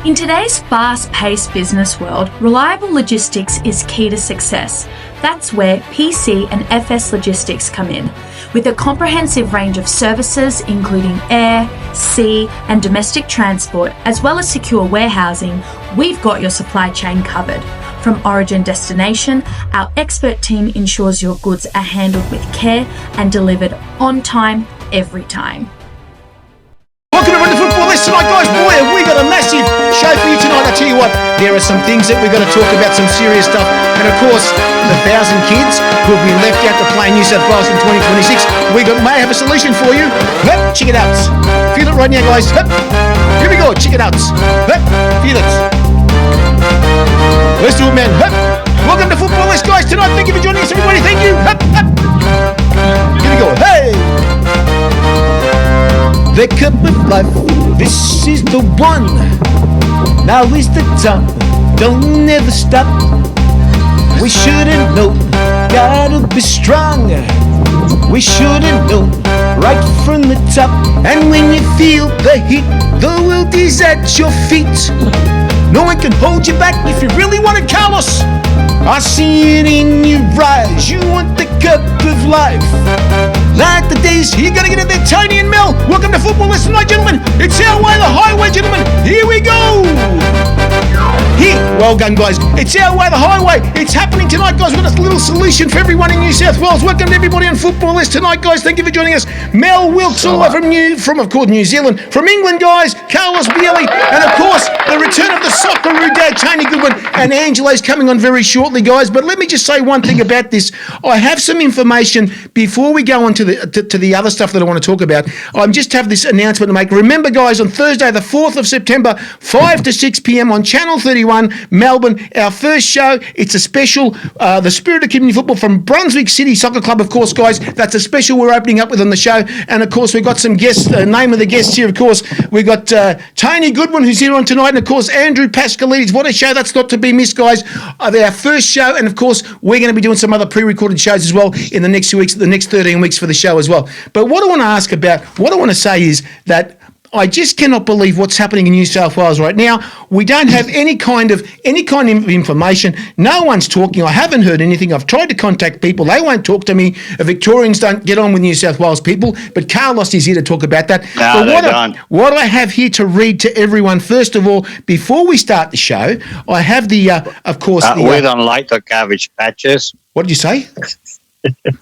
In today's fast-paced business world, reliable logistics is key to success. That's where PC and FS Logistics come in. With a comprehensive range of services including air, sea and domestic transport, as well as secure warehousing, we've got your supply chain covered. From origin destination, our expert team ensures your goods are handled with care and delivered on time, every time. Welcome to Run the Football List tonight, guys. Boy, have we got a massive show for you tonight. I tell you what, there are some things that we've got to talk about, some serious stuff. And of course, the 1,000 kids who will be left out to play in New South Wales in 2026. May have a solution for you. Hup, check it out. Feel it right now, guys. Hup. Here we go, check it out. Hup, feel it. Let's do it, man. Hup. Welcome to Football List, guys, tonight. Thank you for joining us, everybody. Thank you. Hup, hup. Here we go. Hey! The cup of life, this is the one. Now is the time, don't ever stop. We should've known, gotta be strong. We should've known, right from the top. And when you feel the heat, the world is at your feet. No one can hold you back if you really want it, Carlos. I see it in your eyes, you want the cup of life. Like the days, you gotta get in there, Tony and Mel. Welcome to Football List tonight, gentlemen. It's our way, the highway, gentlemen. Here we go. Here, well done, guys. It's our way, the highway. It's happening tonight, guys. We've got a little solution for everyone in New South Wales. Welcome to everybody on Football List tonight, guys. Thank you for joining us. Mel Wilkes, all over from of course, New Zealand. From England, guys, Carlos Bielli. And of course, the return of the Socceroo dad, Tony Goodwin. And Angela's coming on very shortly, guys. But let me just say one thing about this. I have some information before we go on to the other stuff that I want to talk about. I just have this announcement to make. Remember, guys, on Thursday, the 4th of September, 5 to 6 p.m. on Channel 31, Melbourne, our first show. It's a special, the Spirit of Community Football from Brunswick City Soccer Club, of course, guys. That's a special we're opening up with on the show. And, of course, we've got some guests, name of the guests here, of course. We've got Tony Goodwin, who's here on tonight, and, of course, Andrew Pascalides. What a show. That's not to be missed, guys. Our first show, and, of course, we're going to be doing some other pre-recorded shows as well in the next 2 weeks, the next 13 weeks for the show as well. But what I want to ask about, what I want to say is that I just cannot believe what's happening in New South Wales right now. We don't have any kind of information. No one's talking. I haven't heard anything. I've tried to contact people. They won't talk to me. Victorians don't get on with New South Wales people. But Carlos is here to talk about that. No, but what I have here to read to everyone, first of all, before we start the show, I have the, of course... we don't like the cabbage patches. What did you say?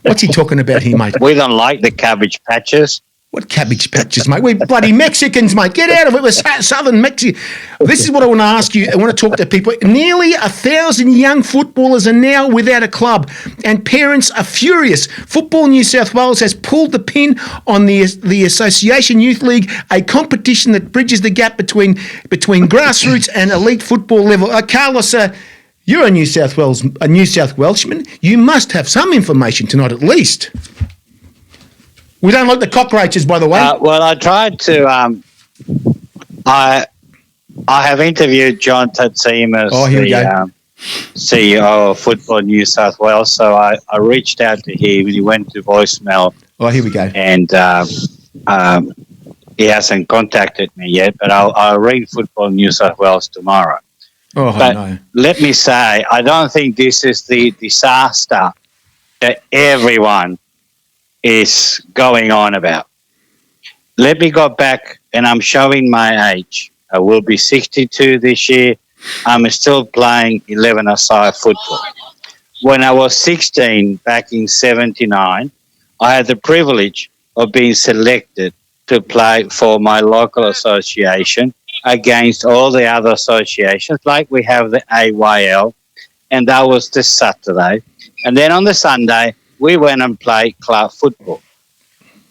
What's he talking about here, mate? We don't like the cabbage patches. What cabbage patches, mate? We're bloody Mexicans, mate. Get out of it. We're southern Mexico. This is what I want to ask you. I want to talk to people. Nearly 1,000 young footballers are now without a club, and parents are furious. Football New South Wales has pulled the pin on the Association Youth League, a competition that bridges the gap between grassroots and elite football level. Carlos, you're a New South Welshman. You must have some information tonight, at least. We don't like the cockroaches, by the way. Well, I tried to. I have interviewed John Tatsimas, the CEO of Football New South Wales. So I reached out to him, and he went to voicemail. Oh, here we go. And he hasn't contacted me yet, but I'll ring Football New South Wales tomorrow. Oh, but no. Let me say, I don't think this is the disaster that everyone is going on about. Let me go back, and I'm showing my age. I will be 62 this year. I'm still playing 11-a-side football. When I was 16, back in 79, I had the privilege of being selected to play for my local association against all the other associations, like we have the AYL, and that was this Saturday. And then on the Sunday, we went and played club football.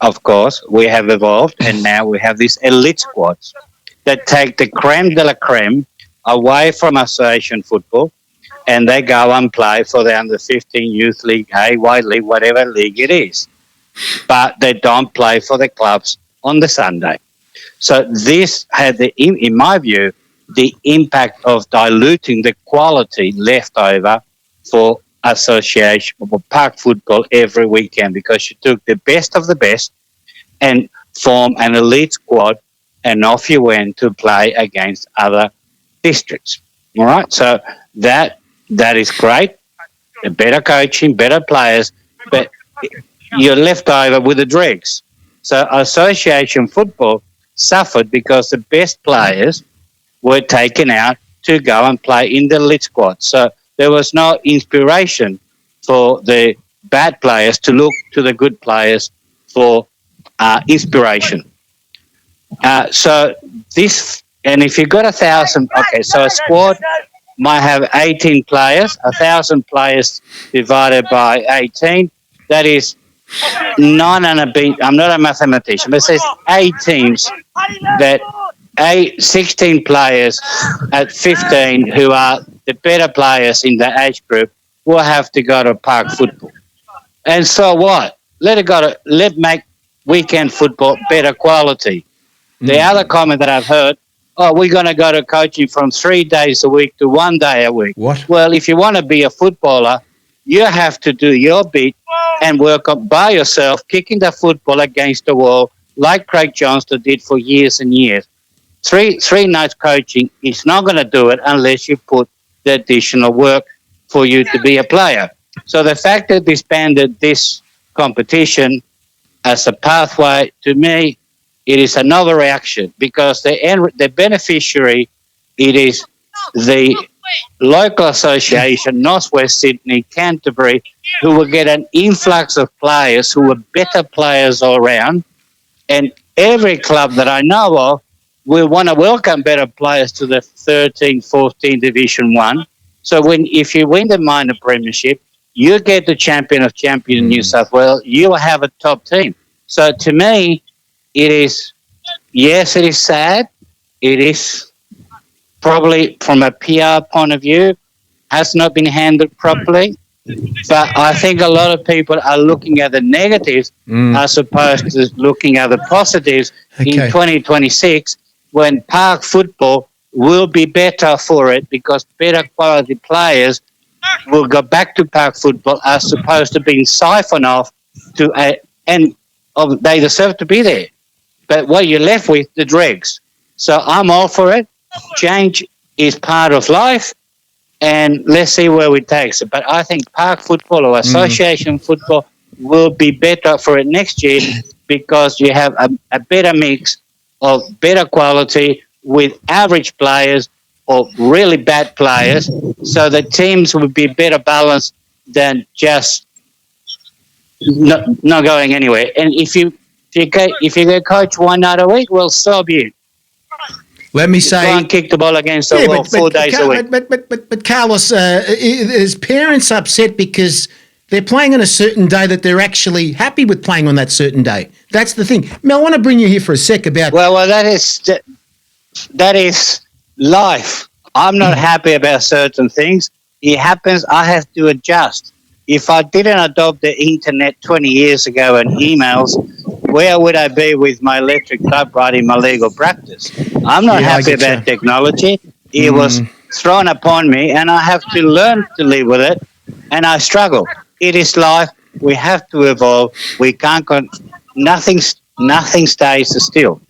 Of course, we have evolved, and now we have these elite squads that take the creme de la creme away from association football, and they go and play for the under-15 youth league, AY league, whatever league it is. But they don't play for the clubs on the Sunday. So this had, in my view, the impact of diluting the quality left over for association or park football every weekend, because you took the best of the best and formed an elite squad, and off you went to play against other districts. All right, so that is great. Better coaching, better players, but you're left over with the dregs. So association football suffered because the best players were taken out to go and play in the elite squad. So there was no inspiration for the bad players to look to the good players for inspiration. So this, and if you've got 1,000, okay, so a squad might have 18 players, 1,000 players divided by 18, that is 9 and a bit. I'm not a mathematician, but it says 8 teams that 16 players at 15 who are the better players in the age group will have to go to park football. And so what? Let make weekend football better quality. The other comment that I've heard, we're going to go to coaching from 3 days a week to 1 day a week. What? Well, if you want to be a footballer, you have to do your bit and work up by yourself, kicking the football against the wall like Craig Johnston did for years and years. Three nights coaching is not going to do it unless you put the additional work for you to be a player. So the fact that they disbanded this competition as a pathway, to me, it is an overreaction because the beneficiary, it is the local association, Northwest Sydney, Canterbury, who will get an influx of players who are better players all around. And every club that I know of will want to welcome better players to the 13, 14 Division 1. So if you win the minor premiership, you get the champion of champion in New South Wales, you will have a top team. So to me, it is sad. It is probably from a PR point of view, has not been handled properly. But I think a lot of people are looking at the negatives as opposed to looking at the positives in 2026 when park football will be better for it because better quality players will go back to park football as opposed to being siphoned off to they deserve to be there. But what you're left with, the dregs. So I'm all for it. Change is part of life, and let's see where it takes it. But I think park football or association football will be better for it next year because you have a better mix of better quality with average players or really bad players, so the teams will be better balanced than just not going anywhere. And if you get coach 1 night a week, well, so be it. Let me say, go and kick the ball against the wall 4 days a week. But Carlos, is parents upset because they're playing on a certain day that they're actually happy with playing on that certain day? That's the thing. Mel, I want to bring you here for a sec about. Well, that is life. I'm not happy about certain things. It happens. I have to adjust. If I didn't adopt the internet 20 years ago and emails, where would I be with my electric typewriter in my legal practice? I'm not happy about technology. It was thrown upon me, and I have to learn to live with it, and I struggle. It is life. We have to evolve. We can't. Nothing stays still.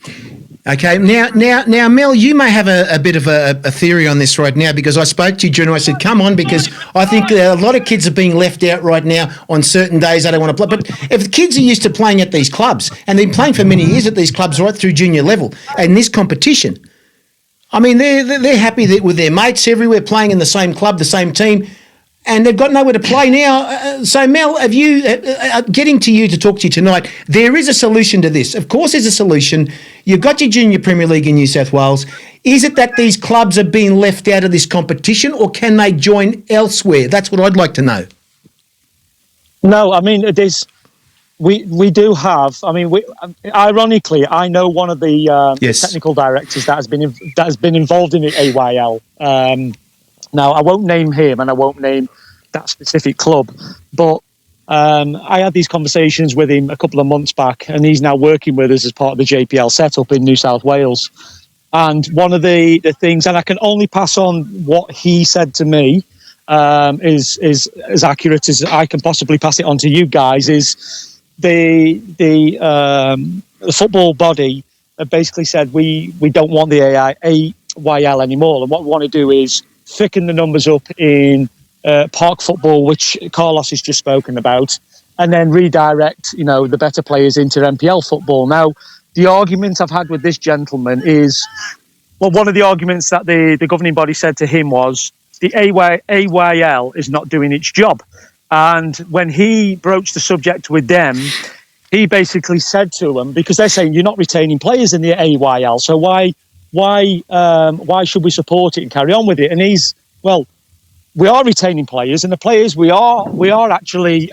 Okay, now, Mel, you may have a bit of a theory on this right now because I spoke to you, June, and I said, come on, because I think a lot of kids are being left out right now on certain days they don't want to play. But if the kids are used to playing at these clubs, and they've been playing for many years at these clubs right through junior level, and this competition, I mean, they're happy with their mates everywhere playing in the same club, the same team, and they've got nowhere to play now. So, Mel, have you getting to you to talk to you tonight, there is a solution to this. Of course there's a solution. You've got your Junior Premier League in New South Wales. Is it that these clubs are being left out of this competition, or can they join elsewhere? That's what I'd like to know. No, I mean, we do have. I mean, ironically, I know one of the technical directors that has been involved in the AYL. Now, I won't name him and I won't name that specific club, but I had these conversations with him a couple of months back, and he's now working with us as part of the JPL setup in New South Wales. And one of the things, and I can only pass on what he said to me, is as accurate as I can possibly pass it on to you guys, is the football body basically said we don't want the YL anymore. And what we want to do is thicken the numbers up in park football, which Carlos has just spoken about, and then redirect, the better players into MPL football. Now, the argument I've had with this gentleman is, well, one of the arguments that the governing body said to him was the AYL is not doing its job. And when he broached the subject with them, he basically said to them, because they're saying you're not retaining players in the AYL, so why should we support it and carry on with it? And he's, well, we are retaining players, and the players we are actually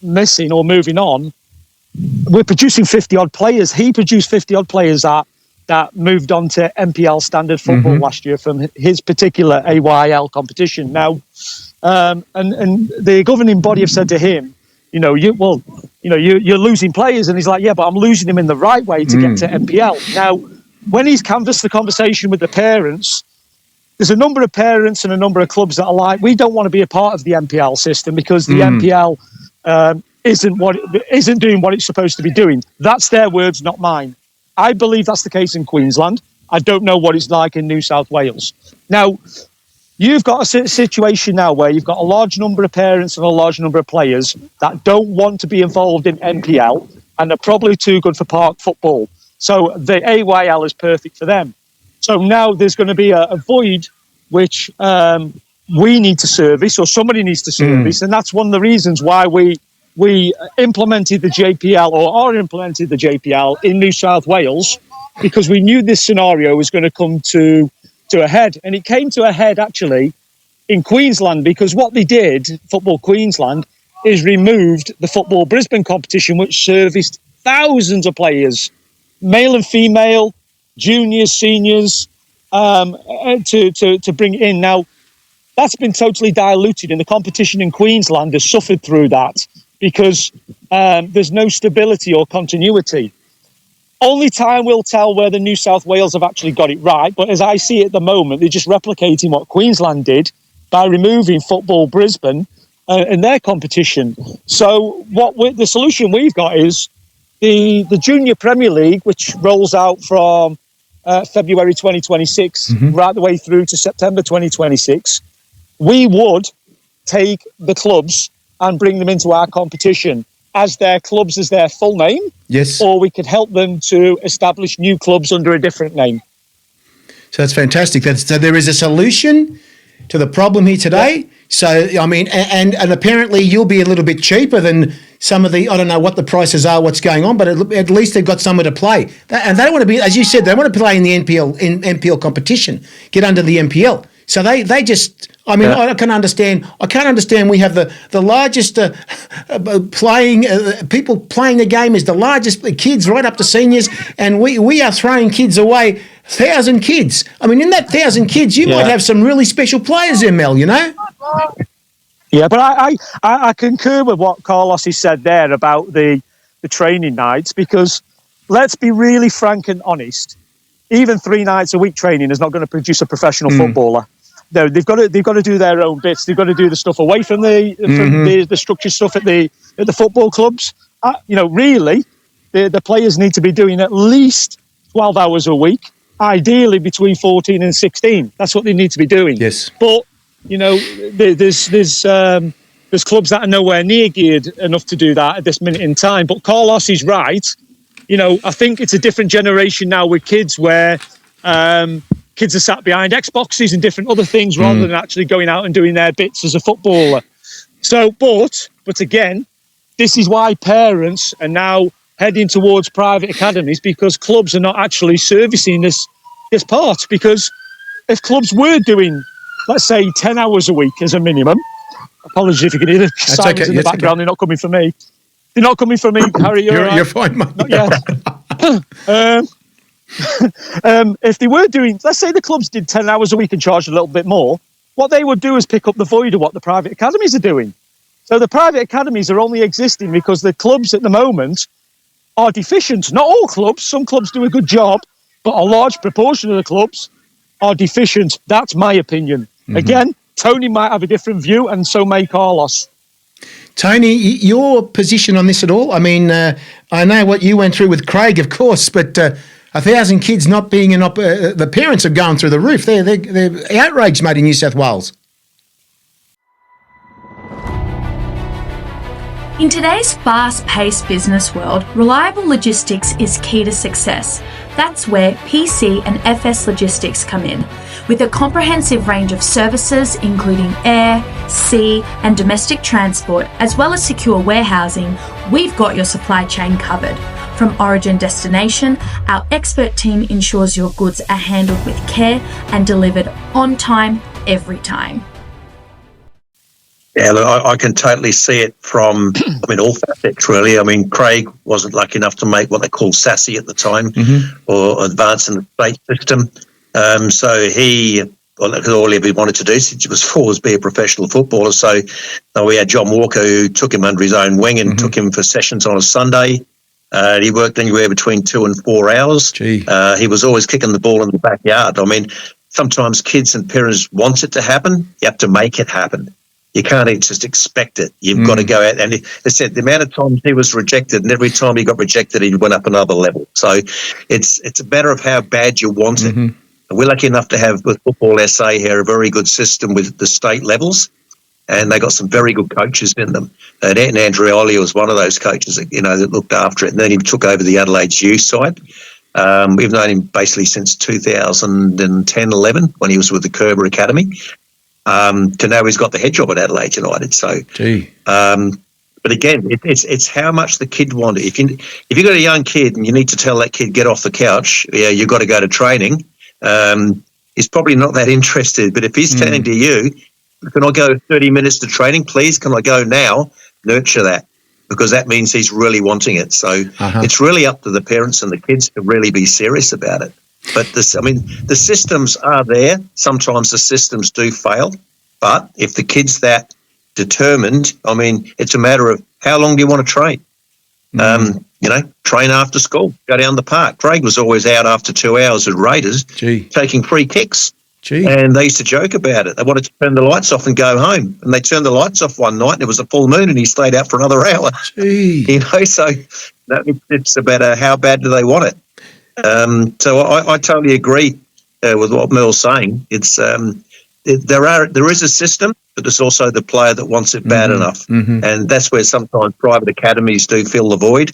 missing or moving on. We're producing 50-odd players. He produced 50-odd players that moved on to MPL standard football last year from his particular AYL competition. Now, and the governing body have said to him, you're losing players, and he's like, yeah, but I'm losing them in the right way to get to MPL. Now, when he's canvassed the conversation with the parents, there's a number of parents and a number of clubs that are like, we don't want to be a part of the MPL system because the MPL isn't doing what it's supposed to be doing. That's their words, not mine. I believe that's the case in Queensland. I don't know what it's like in New South Wales. Now, you've got a situation now where you've got a large number of parents and a large number of players that don't want to be involved in MPL, and they're probably too good for park football. So the AYL is perfect for them. So now there's going to be a void which we need to service, or somebody needs to service, and that's one of the reasons why we implemented the JPL, or are implementing the JPL in New South Wales, because we knew this scenario was going to come to a head. And it came to a head actually in Queensland, because what they did, Football Queensland, is removed the Football Brisbane competition, which serviced thousands of players, male and female, juniors, seniors, to bring in. Now, that's been totally diluted, and the competition in Queensland has suffered through that because there's no stability or continuity. Only time will tell whether New South Wales have actually got it right, but as I see it at the moment, they're just replicating what Queensland did by removing Football Brisbane in their competition. So the solution we've got is the Junior Premier League, which rolls out from February 2026 right the way through to September 2026. We would take the clubs and bring them into our competition as their clubs, as their full name. Yes. Or we could help them to establish new clubs under a different name. So that's fantastic. So there is a solution to the problem here today. Yeah. So, I mean, and apparently you'll be a little bit cheaper than some of the, I don't know what the prices are, what's going on, but at least they've got somewhere to play. And they don't want to be, as you said, they want to play in the NPL competition, get under the MPL. So they just, I mean, I can't understand we have the largest people playing the game is the largest kids right up to seniors, and we are throwing kids away, 1,000 kids. I mean, in that 1,000 kids, you might have some really special players in, Mel, Yeah, but I concur with what Carlos has said there about the training nights, because let's be really frank and honest, even 3 nights a week training is not going to produce a professional footballer. They've got to do their own bits. They've got to do the stuff away from the structured stuff at the football clubs. Really, the players need to be doing at least 12 hours a week, ideally between 14 and 16. That's what they need to be doing. Yes. But there's clubs that are nowhere near geared enough to do that at this minute in time. But Carlos is right. I think it's a different generation now with kids where kids are sat behind Xboxes and different other things rather than actually going out and doing their bits as a footballer. So, but again, this is why parents are now heading towards private academies, because clubs are not actually servicing this part. Because if clubs were doing, let's say, 10 hours a week as a minimum, apologies if you can hear the sirens in the background, they're not coming for me. They're not coming for me, Harry. You're fine, mate. Not yet. If they were doing, let's say the clubs did 10 hours a week and charged a little bit more, what they would do is pick up the void of what the private academies are doing. So the private academies are only existing because the clubs at the moment are deficient. Not all clubs. Some clubs do a good job, but a large proportion of the clubs are deficient. That's my opinion. Again, Tony might have a different view, and so may Carlos. Tony, your position on this at all? I mean, I know what you went through with Craig, of course, but 1,000 kids not being the parents are going through the roof. They're outraged, mate, in New South Wales. In today's fast-paced business world, reliable logistics is key to success. That's where PC and FS Logistics come in. With a comprehensive range of services including air, sea and domestic transport, as well as secure warehousing, we've got your supply chain covered. From origin destination, our expert team ensures your goods are handled with care and delivered on time, every time. Yeah, look, I can totally see it from, all facets, really. Craig wasn't lucky enough to make what they call SASE at the time, or Advanced in the State System. So all he ever wanted to do since he was 4 was be a professional footballer. So we had John Walker, who took him under his own wing and took him for sessions on a Sunday. He worked anywhere between 2 and 4 hours. He was always kicking the ball in the backyard. Sometimes kids and parents want it to happen. You have to make it happen. You can't just expect it. You've got to go out. And they said the amount of times he was rejected, and every time he got rejected, he went up another level. So it's a matter of how bad you want it. And we're lucky enough to have, with Football SA here, a very good system with the state levels, and they got some very good coaches in them. And Andreoli was one of those coaches that, that looked after it. And then he took over the Adelaide's youth side. We've known him basically since 2010-11 when he was with the Kerber Academy. To now he's got the head job at Adelaide United. So, but again, it's how much the kid wanted. If you got a young kid and you need to tell that kid get off the couch, you've got to go to training. He's probably not that interested. But if he's saying to you, "Can I go 30 minutes to training, please? Can I go now?" Nurture that, because that means he's really wanting it. So it's really up to the parents and the kids to really be serious about it. But the systems are there. Sometimes the systems do fail. But if the kid's that determined, it's a matter of how long do you want to train? Train after school, go down the park. Craig was always out after 2 hours at Raiders taking free kicks. And they used to joke about it. They wanted to turn the lights off and go home. And they turned the lights off one night and it was a full moon and he stayed out for another hour. So it's about how bad do they want it. So I totally agree with what Merle's saying. It's there is a system, but there's also the player that wants it bad enough, and that's where sometimes private academies do fill the void.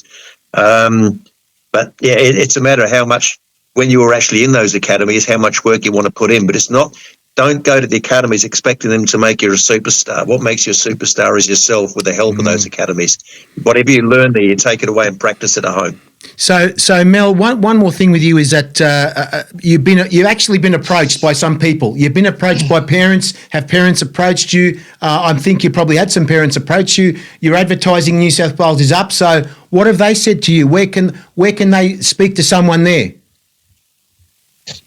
But yeah, it's a matter of how much, when you were actually in those academies, how much work you want to put in. But it's not. Don't go to the academies expecting them to make you a superstar. What makes you a superstar is yourself with the help of those academies. Whatever you learn there, you take it away and practice it at home. So Mel, one more thing with you is that you've actually been approached by some people. You've been approached by parents. Have parents approached you? I think you probably had some parents approach you. Your advertising in New South Wales is up. So what have they said to you? Where can they speak to someone there?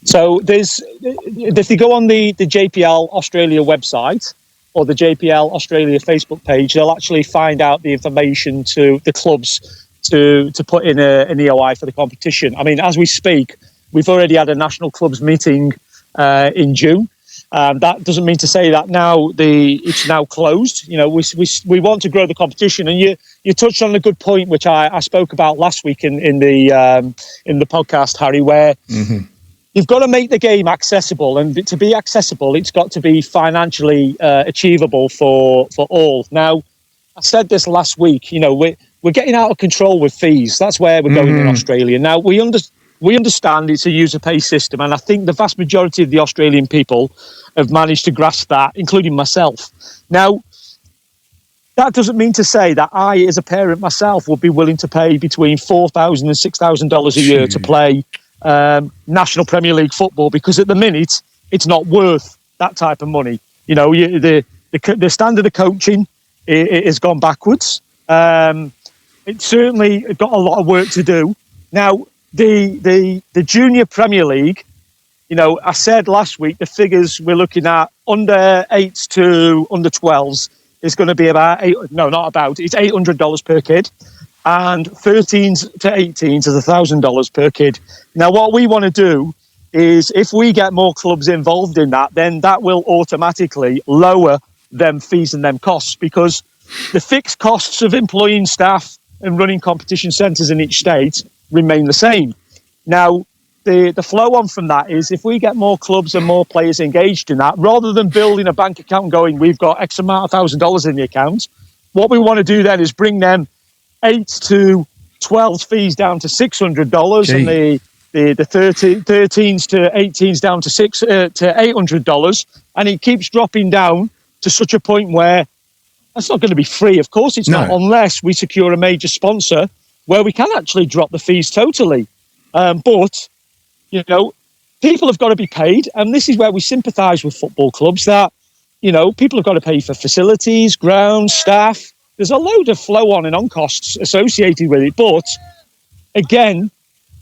So if you go on the JPL Australia website or the JPL Australia Facebook page, they'll actually find out the information to the clubs to put in an EOI for the competition. As we speak, we've already had a national clubs meeting in June. That doesn't mean to say that now it's now closed. We want to grow the competition, and you touched on a good point, which I spoke about last week in the podcast, Harry, where you've got to make the game accessible, and to be accessible, it's got to be financially achievable for all. Now, I said this last week. We're getting out of control with fees. That's where we're going in Australia. Now, we understand it's a user pay system, and I think the vast majority of the Australian people have managed to grasp that, including myself. Now, that doesn't mean to say that I, as a parent myself, would be willing to pay between $4,000 and $6,000 a year to play National Premier League football, because at the minute it's not worth that type of money. The standard of coaching it has gone backwards. It's certainly got a lot of work to do. Now, the Junior Premier League, I said last week the figures we're looking at under 8s to under 12s is going to be it's $800 per kid. And 13s to 18s is $1,000 per kid. Now, what we want to do is, if we get more clubs involved in that, then that will automatically lower them fees and them costs, because the fixed costs of employing staff and running competition centres in each state remain the same. Now, the flow on from that is if we get more clubs and more players engaged in that, rather than building a bank account and going, we've got X amount of $1,000 in the account, what we want to do then is bring them 8 to 12 fees down to $600 and the 13s to 18s down to $800, and it keeps dropping down to such a point where that's not going to be free. Of course it's not, unless we secure a major sponsor where we can actually drop the fees totally. But, you know, people have got to be paid, and this is where we sympathise with football clubs that, you know, people have got to pay for facilities, grounds, staff. There's a load of flow-on and on costs associated with it. But, again,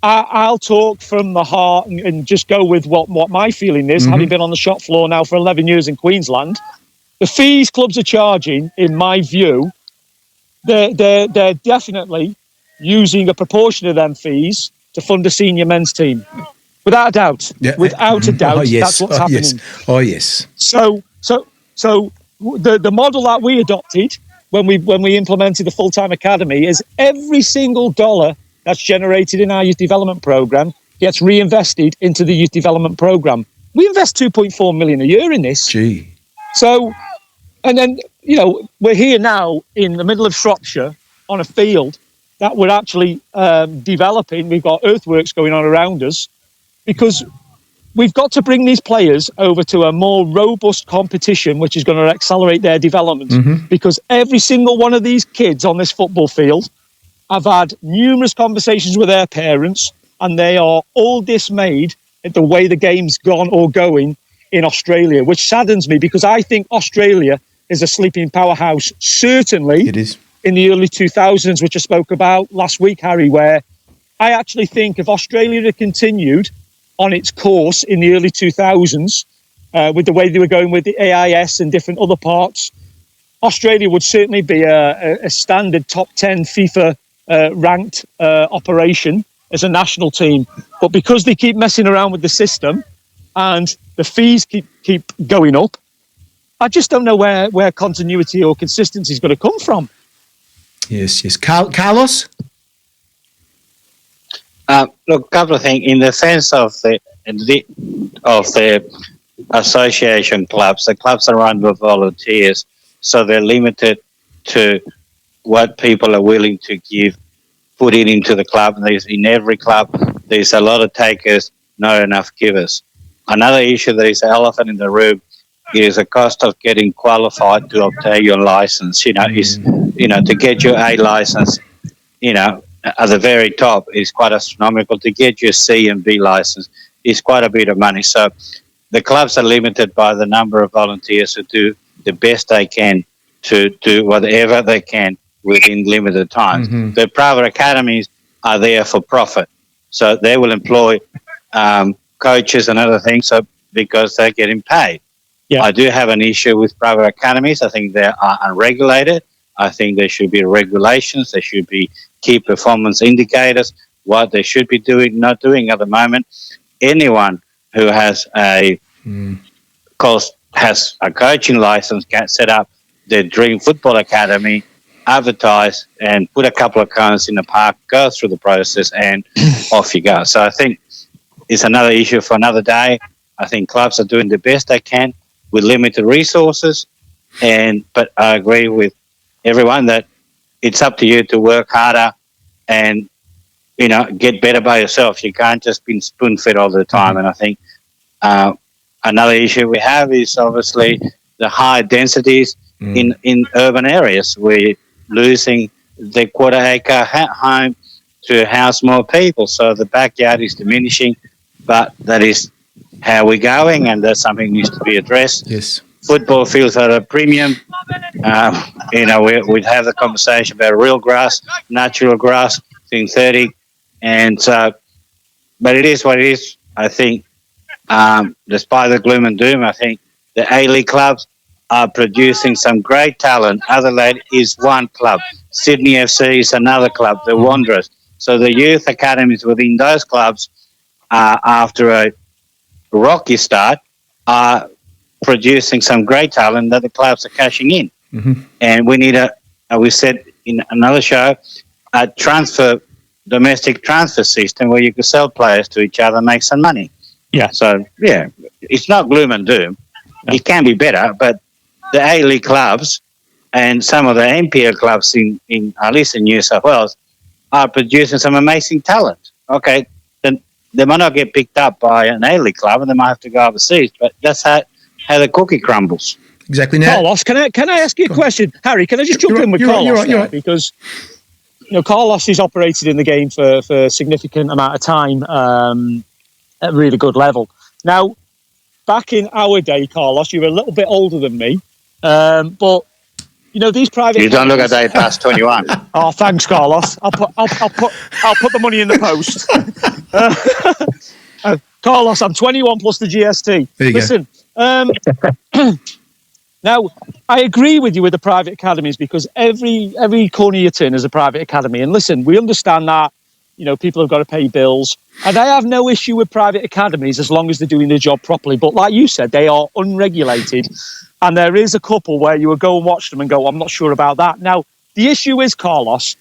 I'll talk from the heart and just go with what my feeling is, having been on the shop floor now for 11 years in Queensland. The fees clubs are charging, in my view, they're definitely using a proportion of them fees to fund a senior men's team. Without a doubt. Yeah. Without a doubt, that's what's happening. Yes. So the model that we adopted when we implemented the full-time academy is every single dollar that's generated in our youth development program gets reinvested into the youth development program. We invest $2.4 million a year in this. Gee. So, and then, you know, we're here now in the middle of Shropshire on a field that we're actually developing. We've got earthworks going on around us because we've got to bring these players over to a more robust competition, which is going to accelerate their development. Because every single one of these kids on this football field, I've had numerous conversations with their parents, and they are all dismayed at the way the game's gone or going in Australia, which saddens me because I think Australia is a sleeping powerhouse. Certainly, it is. In the early 2000s, which I spoke about last week, Harry, where I actually think if Australia had continued on its course in the early 2000s, with the way they were going with the AIS and different other parts, Australia would certainly be a standard top 10 FIFA ranked operation as a national team. But because they keep messing around with the system and the fees keep going up, I just don't know where continuity or consistency is going to come from. Yes. Carlos? Look, a couple of things. In the sense of the association clubs, the clubs are run by volunteers, so they're limited to what people are willing to put into the club. And in every club, there's a lot of takers, not enough givers. Another issue that is an elephant in the room is the cost of getting qualified to obtain your license. To get your A license, at the very top is quite astronomical. To get your C and B license is quite a bit of money. So the clubs are limited by the number of volunteers who do the best they can to do whatever they can within limited time. The private academies are there for profit. So they will employ coaches and other things because they're getting paid. Yeah. I do have an issue with private academies. I think they are unregulated. I think there should be regulations. There should be key performance indicators, what they should be doing, not doing at the moment. Anyone who has a coaching license can set up their dream football academy, advertise, and put a couple of cones in the park, go through the process, and off you go. So I think it's another issue for another day. I think clubs are doing the best they can with limited resources, but I agree with everyone that it's up to you to work harder and get better by yourself. You can't just be spoon-fed all the time. And I think another issue we have is obviously the high densities in urban areas. We're losing the quarter-acre home to house more people, so the backyard is diminishing, but that is how we're going, and that's something that needs to be addressed. Yes. Football fields are at a premium. We'd have the conversation about real grass, natural grass, synthetic, and so. But it is what it is. I think, despite the gloom and doom, I think the A-League clubs are producing some great talent. Adelaide is one club. Sydney FC is another club. The Wanderers. So the youth academies within those clubs, after a rocky start, are producing some great talent that the clubs are cashing in. And we need we said in another show, a transfer domestic transfer system where you could sell players to each other and make some money. Yeah. So, yeah, it's not gloom and doom. No. It can be better, but the A-League clubs and some of the NPL clubs in at least in New South Wales are producing some amazing talent. Okay, then they might not get picked up by an A-League club and they might have to go overseas, but that's how the cookie crumbles. Exactly. Now, Carlos, can I ask you a question? Harry, can I just jump in with Carlos? You're right. Because Carlos has operated in the game for a significant amount of time at a really good level. Now, back in our day, Carlos, you were a little bit older than me, but these private. You don't look a day past 21. Oh, thanks, Carlos. I'll put the money in the post. Carlos, I'm 21 plus the GST. Listen, now I agree with you with the private academies because every corner you turn is a private academy. And listen, we understand that people have got to pay bills, and I have no issue with private academies as long as they're doing their job properly. But like you said, they are unregulated. And there is a couple where you would go and watch them and go, I'm not sure about that. Now, the issue is, Carlos,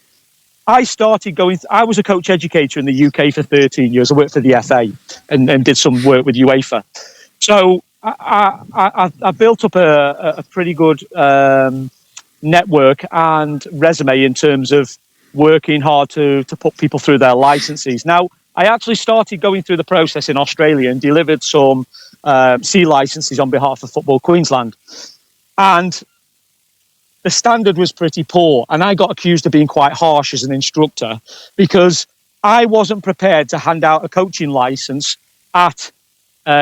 I was a coach educator in the UK for 13 years. I worked for the FA and did some work with UEFA. So I built up a pretty good network and resume in terms of working hard to put people through their licenses. Now, I actually started going through the process in Australia and delivered some C licenses on behalf of Football Queensland, and the standard was pretty poor, and I got accused of being quite harsh as an instructor because I wasn't prepared to hand out a coaching license at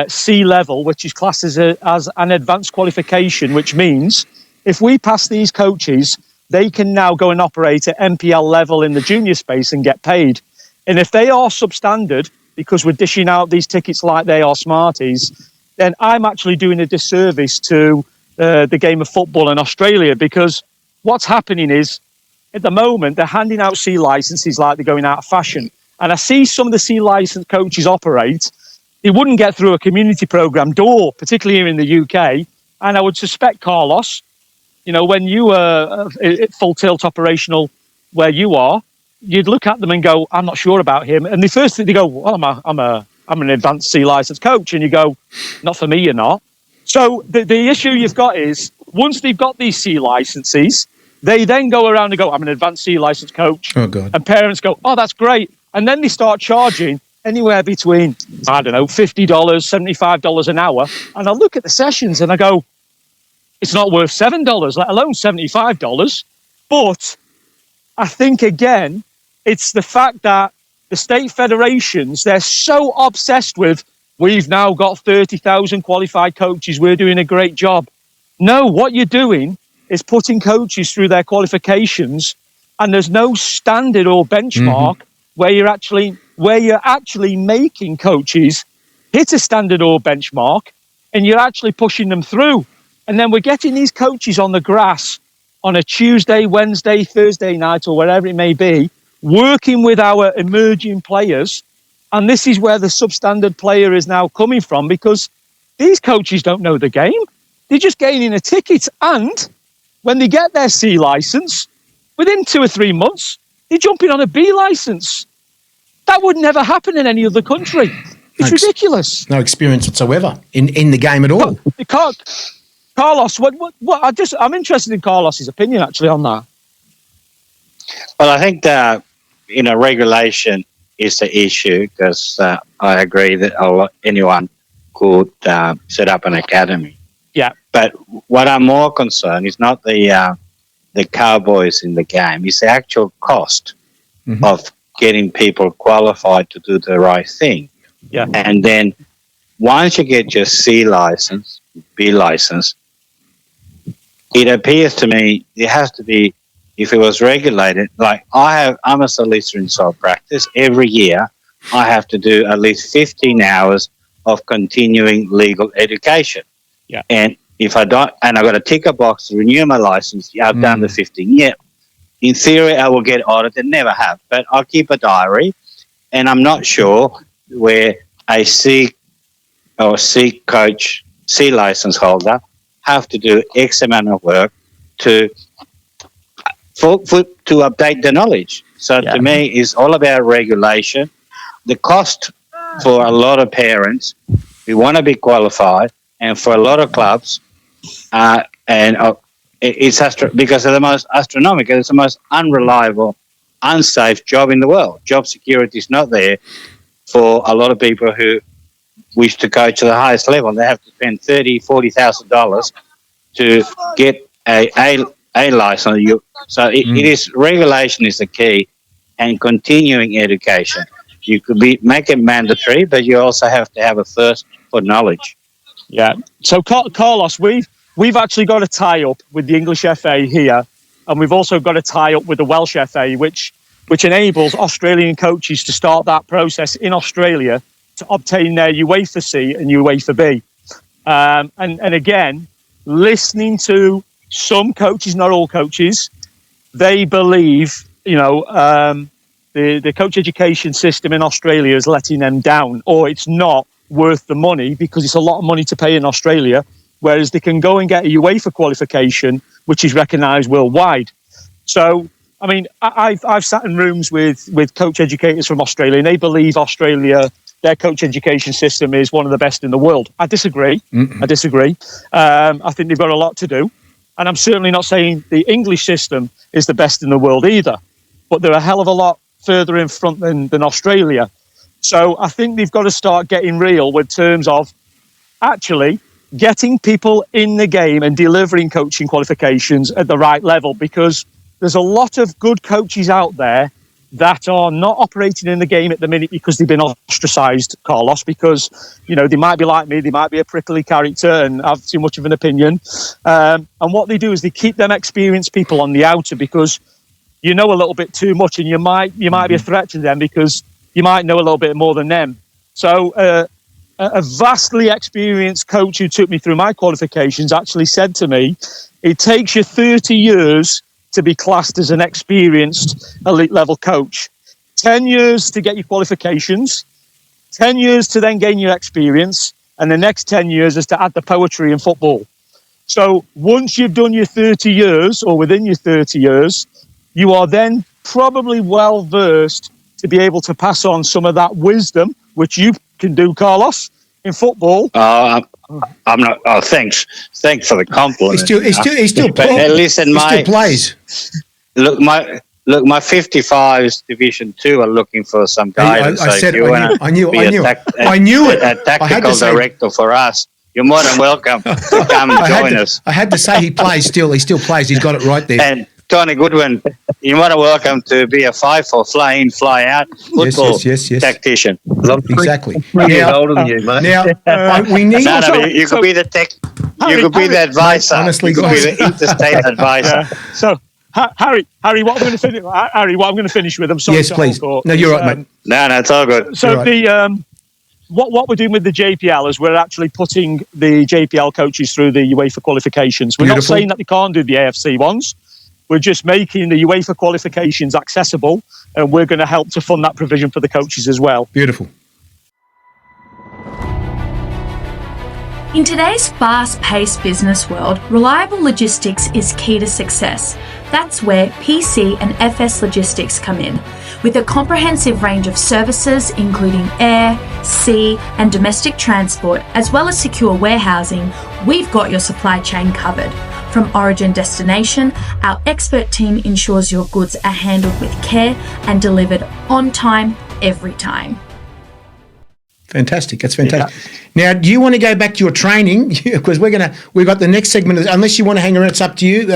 C level, which is classed as an advanced qualification, which means if we pass these coaches, they can now go and operate at NPL level in the junior space and get paid. And if they are substandard, because we're dishing out these tickets like they are Smarties, then I'm actually doing a disservice to the game of football in Australia, because what's happening is, at the moment, they're handing out C licenses like they're going out of fashion. And I see some of the C license coaches operate. They wouldn't get through a community program door, particularly here in the UK. And I would suspect, Carlos, when you were at full tilt operational where you are, you'd look at them and go, I'm not sure about him. And the first thing they go, well, I'm an advanced C license coach. And you go, not for me, you're not. So the issue you've got is, once they've got these C licenses, they then go around and go, I'm an advanced C license coach. Oh, God. And parents go, oh, that's great. And then they start charging anywhere between, I don't know, $50, $75 an hour. And I look at the sessions and I go, it's not worth $7, let alone $75. But I think, again, it's the fact that the state federations, they're so obsessed with, we've now got 30,000 qualified coaches, we're doing a great job. No, what you're doing is putting coaches through their qualifications, and there's no standard or benchmark where you're actually making coaches hit a standard or benchmark, and you're actually pushing them through. And then we're getting these coaches on the grass on a Tuesday, Wednesday, Thursday night, or wherever it may be, working with our emerging players. And this is where the substandard player is now coming from, because these coaches don't know the game. They're just gaining a ticket. And when they get their C license, within 2 or 3 months, they're jumping on a B license. That would never happen in any other country. It's ridiculous. No experience whatsoever in the game at all. Carlos, I'm interested in Carlos's opinion actually on that. Well, I think that regulation is the issue, because I agree that anyone could set up an academy. Yeah. But what I'm more concerned is not the cowboys in the game; it's the actual cost of getting people qualified to do the right thing. Yeah. And then once you get your C license, B license, it appears to me it has to be, if it was regulated, like I'm a solicitor in sole practice. Every year I have to do at least 15 hours of continuing legal education. Yeah. And if I don't, and I've got to tick a box to renew my license, I've done the 15 year. In theory, I will get audited, never have, but I'll keep a diary, and I'm not sure where a C coach, C license holder have to do X amount of work to update the knowledge. So to me, it's all about regulation. The cost for a lot of parents who want to be qualified, and for a lot of clubs, because they're the most astronomical. It's the most unreliable, unsafe job in the world. Job security is not there for a lot of people who wish to coach at the highest level. They have to spend $40,000 to get a license. So it is regulation is the key, and continuing education. You could make it mandatory, but you also have to have a thirst for knowledge. Yeah. So, Carlos, we've actually got a tie-up with the English FA here, and we've also got a tie-up with the Welsh FA, which enables Australian coaches to start that process in Australia to obtain their UEFA C and UEFA B. And again, listening to some coaches, not all coaches, they believe, the coach education system in Australia is letting them down, or it's not worth the money because it's a lot of money to pay in Australia, whereas they can go and get a UEFA qualification, which is recognised worldwide. So, I mean, I've sat in rooms with coach educators from Australia, and they believe Australia, their coach education system is one of the best in the world. I disagree. I disagree. I think they've got a lot to do. And I'm certainly not saying the English system is the best in the world either, but they're a hell of a lot further in front than Australia. So I think they've got to start getting real with terms of actually getting people in the game and delivering coaching qualifications at the right level, because there's a lot of good coaches out there that are not operating in the game at the minute because they've been ostracised, Carlos, because, they might be like me, they might be a prickly character and have too much of an opinion. And what they do is they keep them experienced people on the outer because you know a little bit too much, and you might be a threat to them because you might know a little bit more than them. So a vastly experienced coach who took me through my qualifications actually said to me, it takes you 30 years to be classed as an experienced elite level coach. 10 years to get your qualifications, 10 years to then gain your experience, and the next 10 years is to add the poetry in football. So once you've done your 30 years, or within your 30 years, you are then probably well versed to be able to pass on some of that wisdom, which you can do, Carlos, in football. I'm not. Oh, thanks. Thanks for the compliment. He still plays. Listen, he still plays. Look, my 55s Division 2 are looking for some guidance. I knew it. A tactical director for us. You're more than welcome to come and join us. I had to say he plays still. He still plays. He's got it right there. And Tony Goodwin, you're more than welcome to be a FIFO, fly in, fly out football tactician. Exactly. 3 years older than you, mate. Now, we need... you could be the the advisor. Honestly, you could be the interstate advisor. So, Harry, what I'm going to finish with. I'm sorry. Yes, please. No, you're right, mate. No, it's all good. So right. What we're doing with the JPL is we're actually putting the JPL coaches through the UEFA qualifications. We're not saying that they can't do the AFC ones. We're just making the UEFA qualifications accessible, and we're going to help to fund that provision for the coaches as well. Beautiful. In today's fast-paced business world, reliable logistics is key to success. That's where PC and FS Logistics come in. With a comprehensive range of services including air, sea and domestic transport, as well as secure warehousing, we've got your supply chain covered. From origin destination, our expert team ensures your goods are handled with care and delivered on time, every time. Fantastic. That's fantastic. Yeah. Now, do you want to go back to your training? Because we've got the next segment. Unless you want to hang around, it's up to you,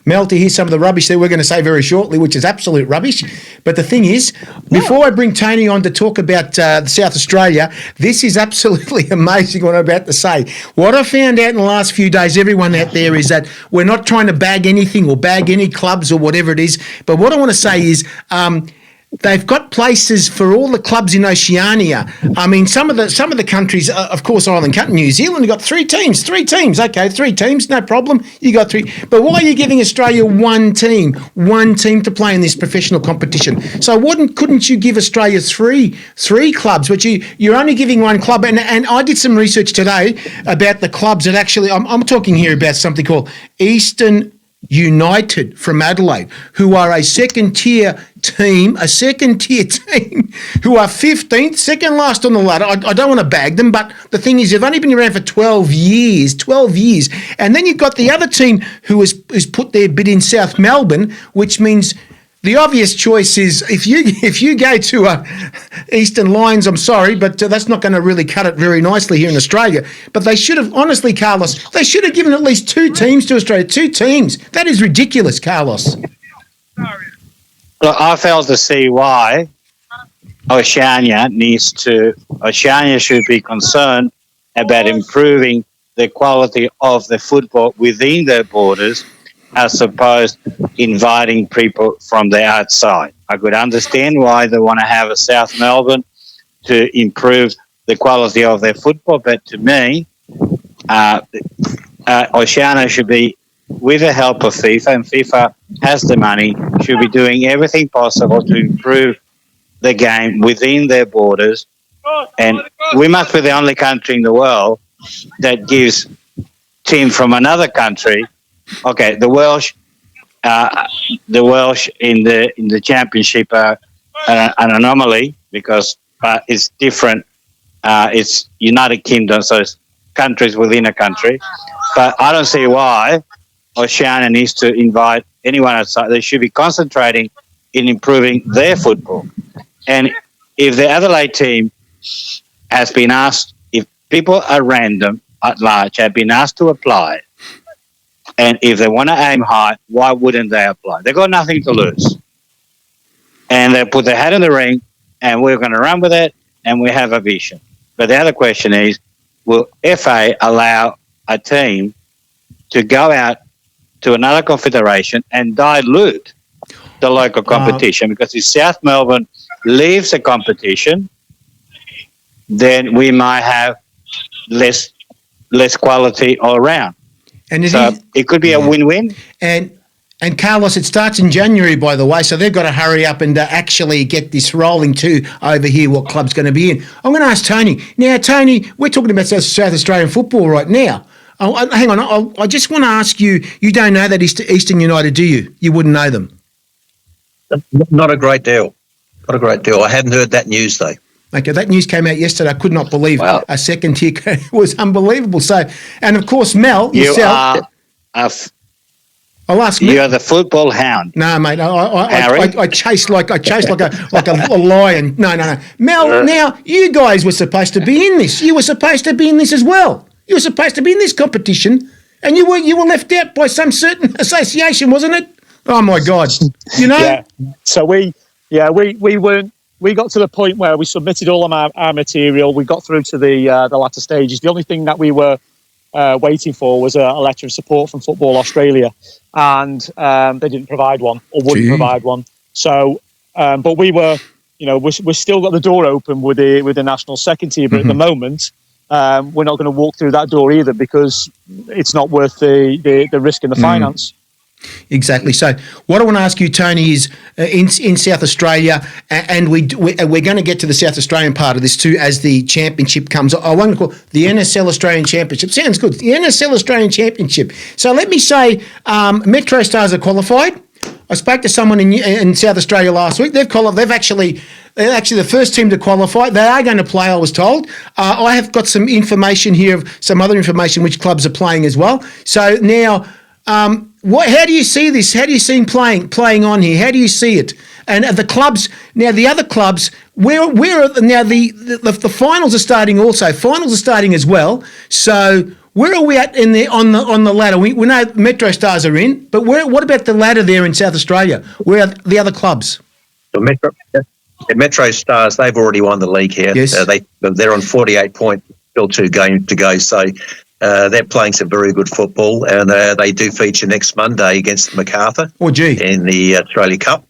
Mel, to hear some of the rubbish that we're going to say very shortly, which is absolute rubbish. But the thing is, before I bring Tony on to talk about South Australia, this is absolutely amazing what I'm about to say. What I found out in the last few days, everyone out there, is that we're not trying to bag anything or bag any clubs or whatever it is. But what I want to say is... they've got places for all the clubs in Oceania. I mean, some of the countries, of course, Ireland, New Zealand, you've got three teams. Okay, 3 teams, no problem. You got 3. But why are you giving Australia one team to play in this professional competition? So couldn't you give Australia three clubs? But you're only giving one club. And I did some research today about the clubs that actually, I'm talking here about something called Eastern United from Adelaide, who are a second-tier team, who are 15th, second last on the ladder. I don't want to bag them, but the thing is, they've only been around for 12 years. And then you've got the other team who has put their bid in South Melbourne, which means the obvious choice is if you go to Eastern Lions, I'm sorry, but that's not going to really cut it very nicely here in Australia. But they should have, honestly, Carlos, they should have given at least 2 teams to Australia. 2 teams. That is ridiculous, Carlos. Look, I fail to see why Oceania should be concerned about improving the quality of the football within their borders, as opposed to inviting people from the outside. I could understand why they want to have a South Melbourne to improve the quality of their football, but to me, Oceania should be, with the help of FIFA, and FIFA has the money, should be doing everything possible to improve the game within their borders. And we must be the only country in the world that gives team from another country. Okay, the Welsh in the championship are an anomaly because it's different. It's United Kingdom, so it's countries within a country. But I don't see why Oceania needs to invite anyone outside. They should be concentrating in improving their football. And if the Adelaide team has been asked, if people are random at large, have been asked to apply, and if they want to aim high, why wouldn't they apply? They've got nothing to lose. And they put their hat in the ring, and we're going to run with it, and we have a vision. But the other question is, will FA allow a team to go out to another confederation and dilute the local competition? Because if South Melbourne leaves the competition, then we might have less quality all around. And it could be a win-win. And Carlos, it starts in January, by the way, so they've got to hurry up and actually get this rolling too over here, what club's going to be in. I'm going to ask Tony. Now, Tony, we're talking about South Australian football right now. Hang on, I just want to ask you, you don't know that Eastern United, do you? You wouldn't know them? Not a great deal. Not a great deal. I hadn't heard that news, though. Okay, that news came out yesterday. I could not believe a second tier. It was unbelievable. So, and of course, Mel, yourself. I'll ask Mel. You are the football hound. No, mate. I chase like a lion. No. Mel, now you guys were supposed to be in this. You were supposed to be in this as well. You were supposed to be in this competition, and you were left out by some certain association, wasn't it? Oh my God! You know. Yeah. So we weren't. We got to the point where we submitted all of our material. We got through to the latter stages. The only thing that we were waiting for was a letter of support from Football Australia, and they didn't provide one or wouldn't provide one. So, but we were, we're still got the door open with the national second tier, but at the moment, we're not going to walk through that door either because it's not worth the risk and the finance. Exactly. So what I want to ask you, Tony, is in South Australia, and we're going to get to the South Australian part of this too as the championship comes. I want to call the NSL Australian Championship. Sounds good. The NSL Australian Championship. So let me say Metro Stars are qualified. I spoke to someone in South Australia last week. They're actually the first team to qualify. They are going to play, I was told. I have got some information here of some other information which clubs are playing as well. So now... how do you see this? How do you see him playing on here? How do you see it? And the clubs now, the other clubs, where are now the finals are starting also. Finals are starting as well. So where are we at on the ladder? We know Metro Stars are in, but what about the ladder there in South Australia? Where are the other clubs? The Metro Stars, they've already won the league here. Yes. They're on 48 points, still 2 games to go. So. They're playing some very good football, and they do feature next Monday against Macarthur in the Australia Cup.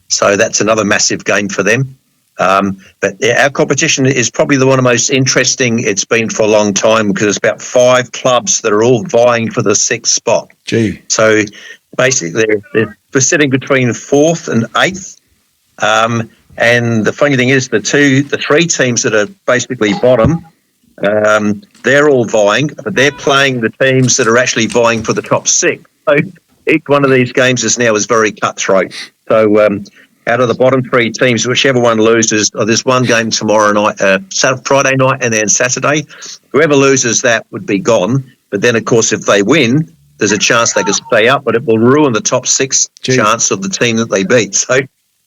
So that's another massive game for them. But our competition is probably one of the most interesting it's been for a long time because there's about 5 clubs that are all vying for the 6th spot. So basically they're sitting between 4th and 8th. And the funny thing is the 3 teams that are basically bottom, they're all vying, but they're playing the teams that are actually vying for the top 6. So each one of these games is very cutthroat. So out of the bottom three teams, whichever one loses, there's one game tomorrow night, Friday night, and then Saturday. Whoever loses that would be gone. But then, of course, if they win, there's a chance they could stay up, but it will ruin the top six chance of the team that they beat. So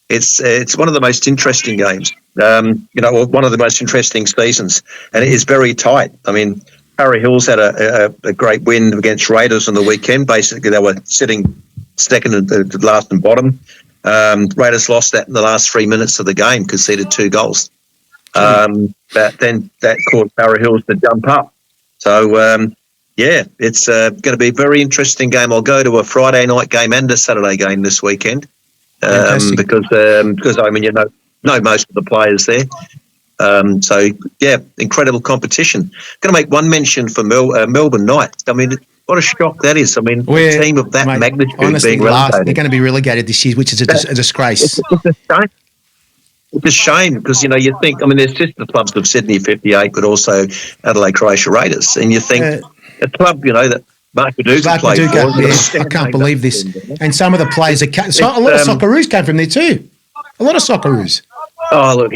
it's one of the most interesting games, or one of the most interesting seasons, and it is very tight. I mean, Harry Hills had a great win against Raiders on the weekend. Basically, they were sitting second and the last and bottom. Raiders lost that in the last 3 minutes of the game, conceded 2 goals. But then that caused Harry Hills to jump up. So, it's going to be a very interesting game. I'll go to a Friday night game and a Saturday game this weekend because I mean, know most of the players there. Incredible competition. Going to make one mention for Melbourne Knights. I mean, what a shock that is. I mean, a team of that magnitude being relegated. They're going to be relegated this year, which is a disgrace. It's a shame because, you think, I mean, there's sister clubs of Sydney 58, but also Adelaide Croatia Raiders. And you think a club, that Mark Paducah played for. Yeah, I can't believe this. And some of the players, a lot of Socceroos came from there too. A lot of Socceroos. Oh, look,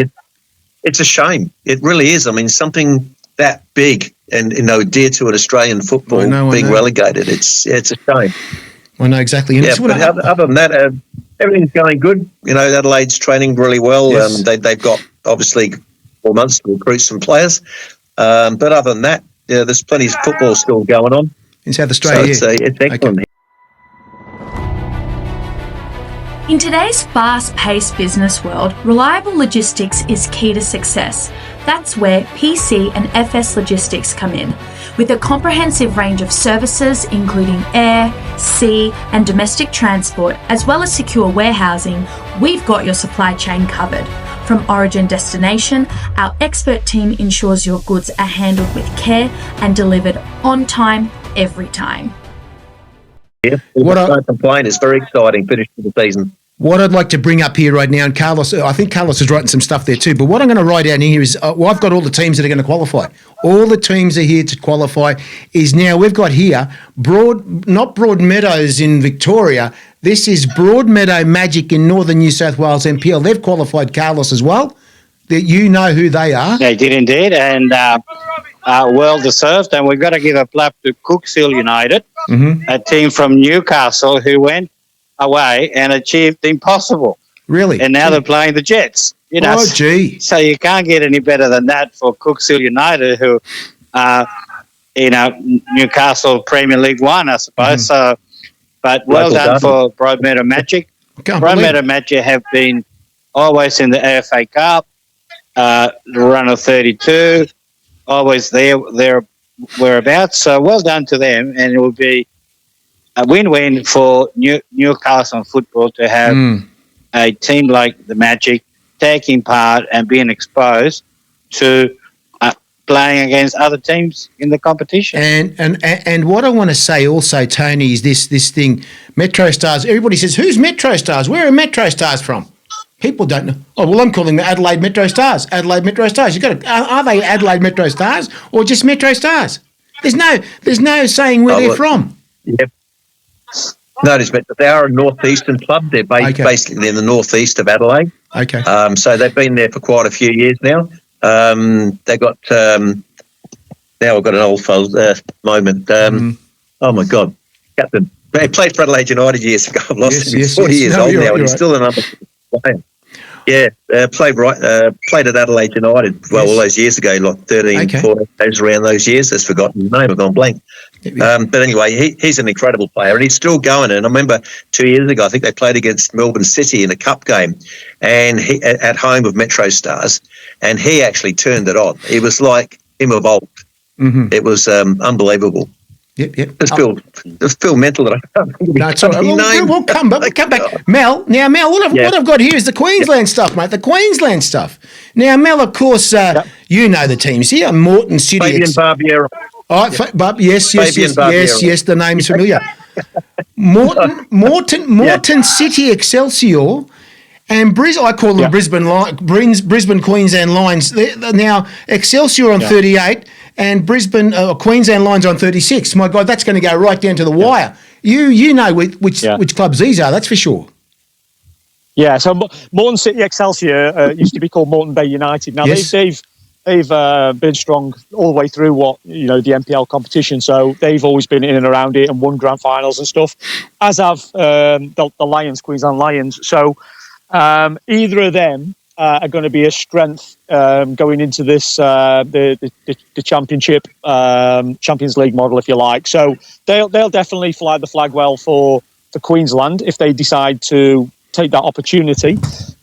it's a shame. It really is. I mean, something that big and, dear to an Australian football being relegated. It's a shame. I know exactly. And but other than that, everything's going good. Adelaide's training really well. Yes. They've got, obviously, 4 months to recruit some players. But other than that, there's plenty of football still going on. In South Australia, so it's excellent. Okay. In today's fast-paced business world, reliable logistics is key to success. That's where PC and FS Logistics come in. With a comprehensive range of services including air, sea and domestic transport, as well as secure warehousing, we've got your supply chain covered. From origin destination, our expert team ensures your goods are handled with care and delivered on time, every time. Yeah, can't complain. It's very exciting finish to the season. What I'd like to bring up here right now, and Carlos, I think Carlos is writing some stuff there too, but what I'm going to write down here is, I've got all the teams that are going to qualify. All the teams are here to qualify. We've got here, not Broadmeadows in Victoria, this is Broadmeadow Magic in Northern New South Wales NPL. They've qualified, Carlos, as well. You know who they are. They did indeed, and well deserved. And we've got to give a clap to Cooksville United, a team from Newcastle who went away and achieved the impossible. Really? And now they're playing the Jets. So you can't get any better than that for Cooksville United, who Newcastle Premier League 1, I suppose. So, but well done for Broadmeadow Magic. Broadmeadow Magic have been always in the AFA Cup, the run of 32, always there whereabouts. So well done to them, and it will be a win-win for Newcastle football to have a team like the Magic taking part and being exposed to playing against other teams in the competition. And what I want to say also, Tony, is this thing, Metro Stars. Everybody says, who's Metro Stars? Where are Metro Stars from? People don't know. Oh, well, I'm calling them Adelaide Metro Stars. Adelaide Metro Stars. Are they Adelaide Metro Stars or just Metro Stars? There's no saying where they're from. Yep. No, they are a northeastern club. They're basically in the northeast of Adelaide. Okay. So they've been there for quite a few years now. They got now I've got an old moment. Oh my God, Captain. He played for Adelaide United years ago. I've lost him. He's 40 years old now, and he's still the number player. Yeah, played at Adelaide United. Well, all those years ago, like 13, 14 days around those years. I've forgotten his name. I've gone blank. But anyway, he's an incredible player, and he's still going. And I remember 2 years ago, I think they played against Melbourne City in a cup game, and at home with Metro Stars, and he actually turned it on. It was like him of old. It was unbelievable. Yep. It's still mental that I can't think of No, it's all right. We'll come back. Mel, what I've got here is the Queensland stuff, mate, the Queensland stuff. Now, Mel, of course, you know the teams here, Morton City. Fabian Barbiero. Yes, the name's familiar. Morton City Excelsior and I call them Brisbane Queensland Lions. Now, Excelsior on 38 and Queensland Lions on 36. My God, that's going to go right down to the wire. You know which clubs these are, that's for sure. Yeah, so Morton City Excelsior used to be called Morton Bay United. Now they've been strong all the way through the NPL competition. So they've always been in and around it and won grand finals and stuff, as have the Lions, Queensland Lions. So either of them are going to be a strength going into this the championship, Champions League model, if you like. So they'll definitely fly the flag well for Queensland if they decide to take that opportunity.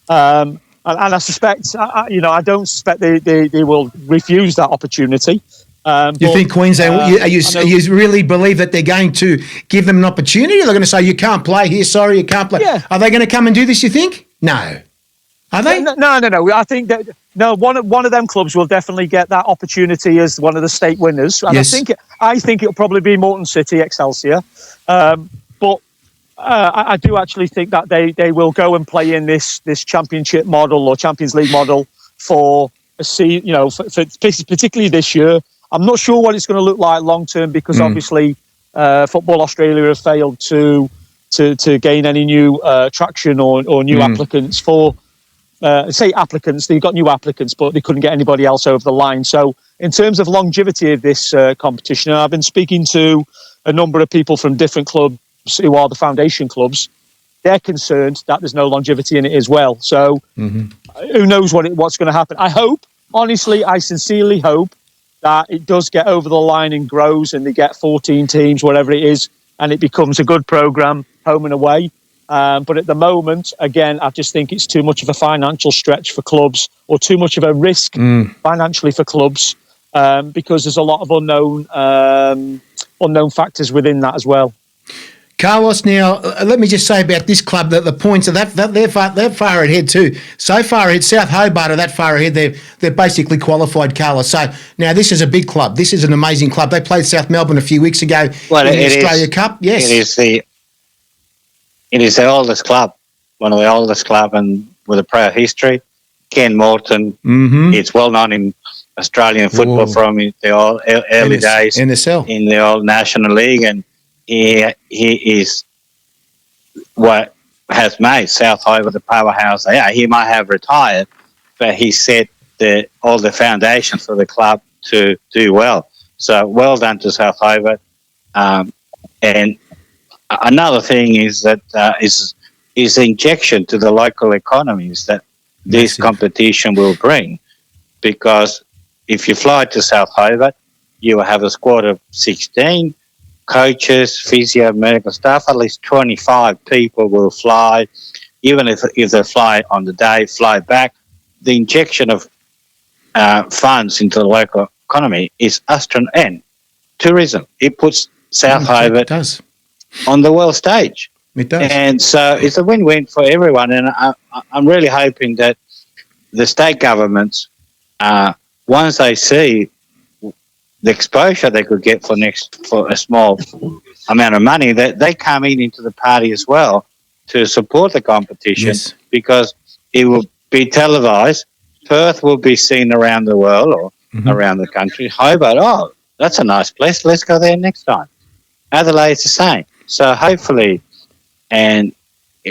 And I suspect, I don't suspect they will refuse that opportunity. You think Queensland, you really believe that they're going to give them an opportunity? They're going to say, you can't play here, sorry, you can't play. Yeah. Are they going to come and do this, you think? No. Are they? No. I think that, one of them clubs will definitely get that opportunity as one of the state winners. And yes. I think it'll probably be Morton City Excelsior. But I do actually think that they will go and play in this championship model or Champions League model for particularly this year. I'm not sure what it's going to look like long term because obviously Football Australia have failed to gain any new traction or new applicants for applicants. They've got new applicants, but they couldn't get anybody else over the line. So in terms of longevity of this competition, I've been speaking to a number of people from different clubs who are the foundation clubs. They're concerned that there's no longevity in it as well. So who knows what's going to happen. I hope, honestly, I sincerely hope that it does get over the line and grows and they get 14 teams, whatever it is, and it becomes a good programme, home and away. But at the moment, again, I just think it's too much of a financial stretch for clubs or too much of a risk financially for clubs because there's a lot of unknown factors within that as well. Carlos, now, let me just say about this club that the points are they're far ahead too. So far ahead, South Hobart are that far ahead. They're basically qualified, Carlos. So now this is a big club. This is an amazing club. They played South Melbourne a few weeks ago in the Australia Cup. Yes, it is the oldest club, one of the oldest club, and with a proud history. Ken Morton, it's well known in Australian football from the early days NSL in the old National League, and he is what has made South Hobart the powerhouse they are. He might have retired, but he set all the foundations for the club to do well. So well done to South Hobart. And another thing is that is the injection to the local economies that this competition will bring, because if you fly to South Hobart, you will have a squad of 16 coaches, physio, medical staff. At least 25 people will fly, even if they fly on the day, fly back. The injection of funds into the local economy is astronomical. And tourism, it puts South Hobart on the world stage. It does. And so it's a win-win for everyone. And I'm really hoping that the state governments, once they see the exposure they could get for a small amount of money, that they come into the party as well to support the competition, because it will be televised. Perth will be seen around the world or around the country. Hobart, that's a nice place. Let's go there next time. Adelaide's the same. So hopefully, and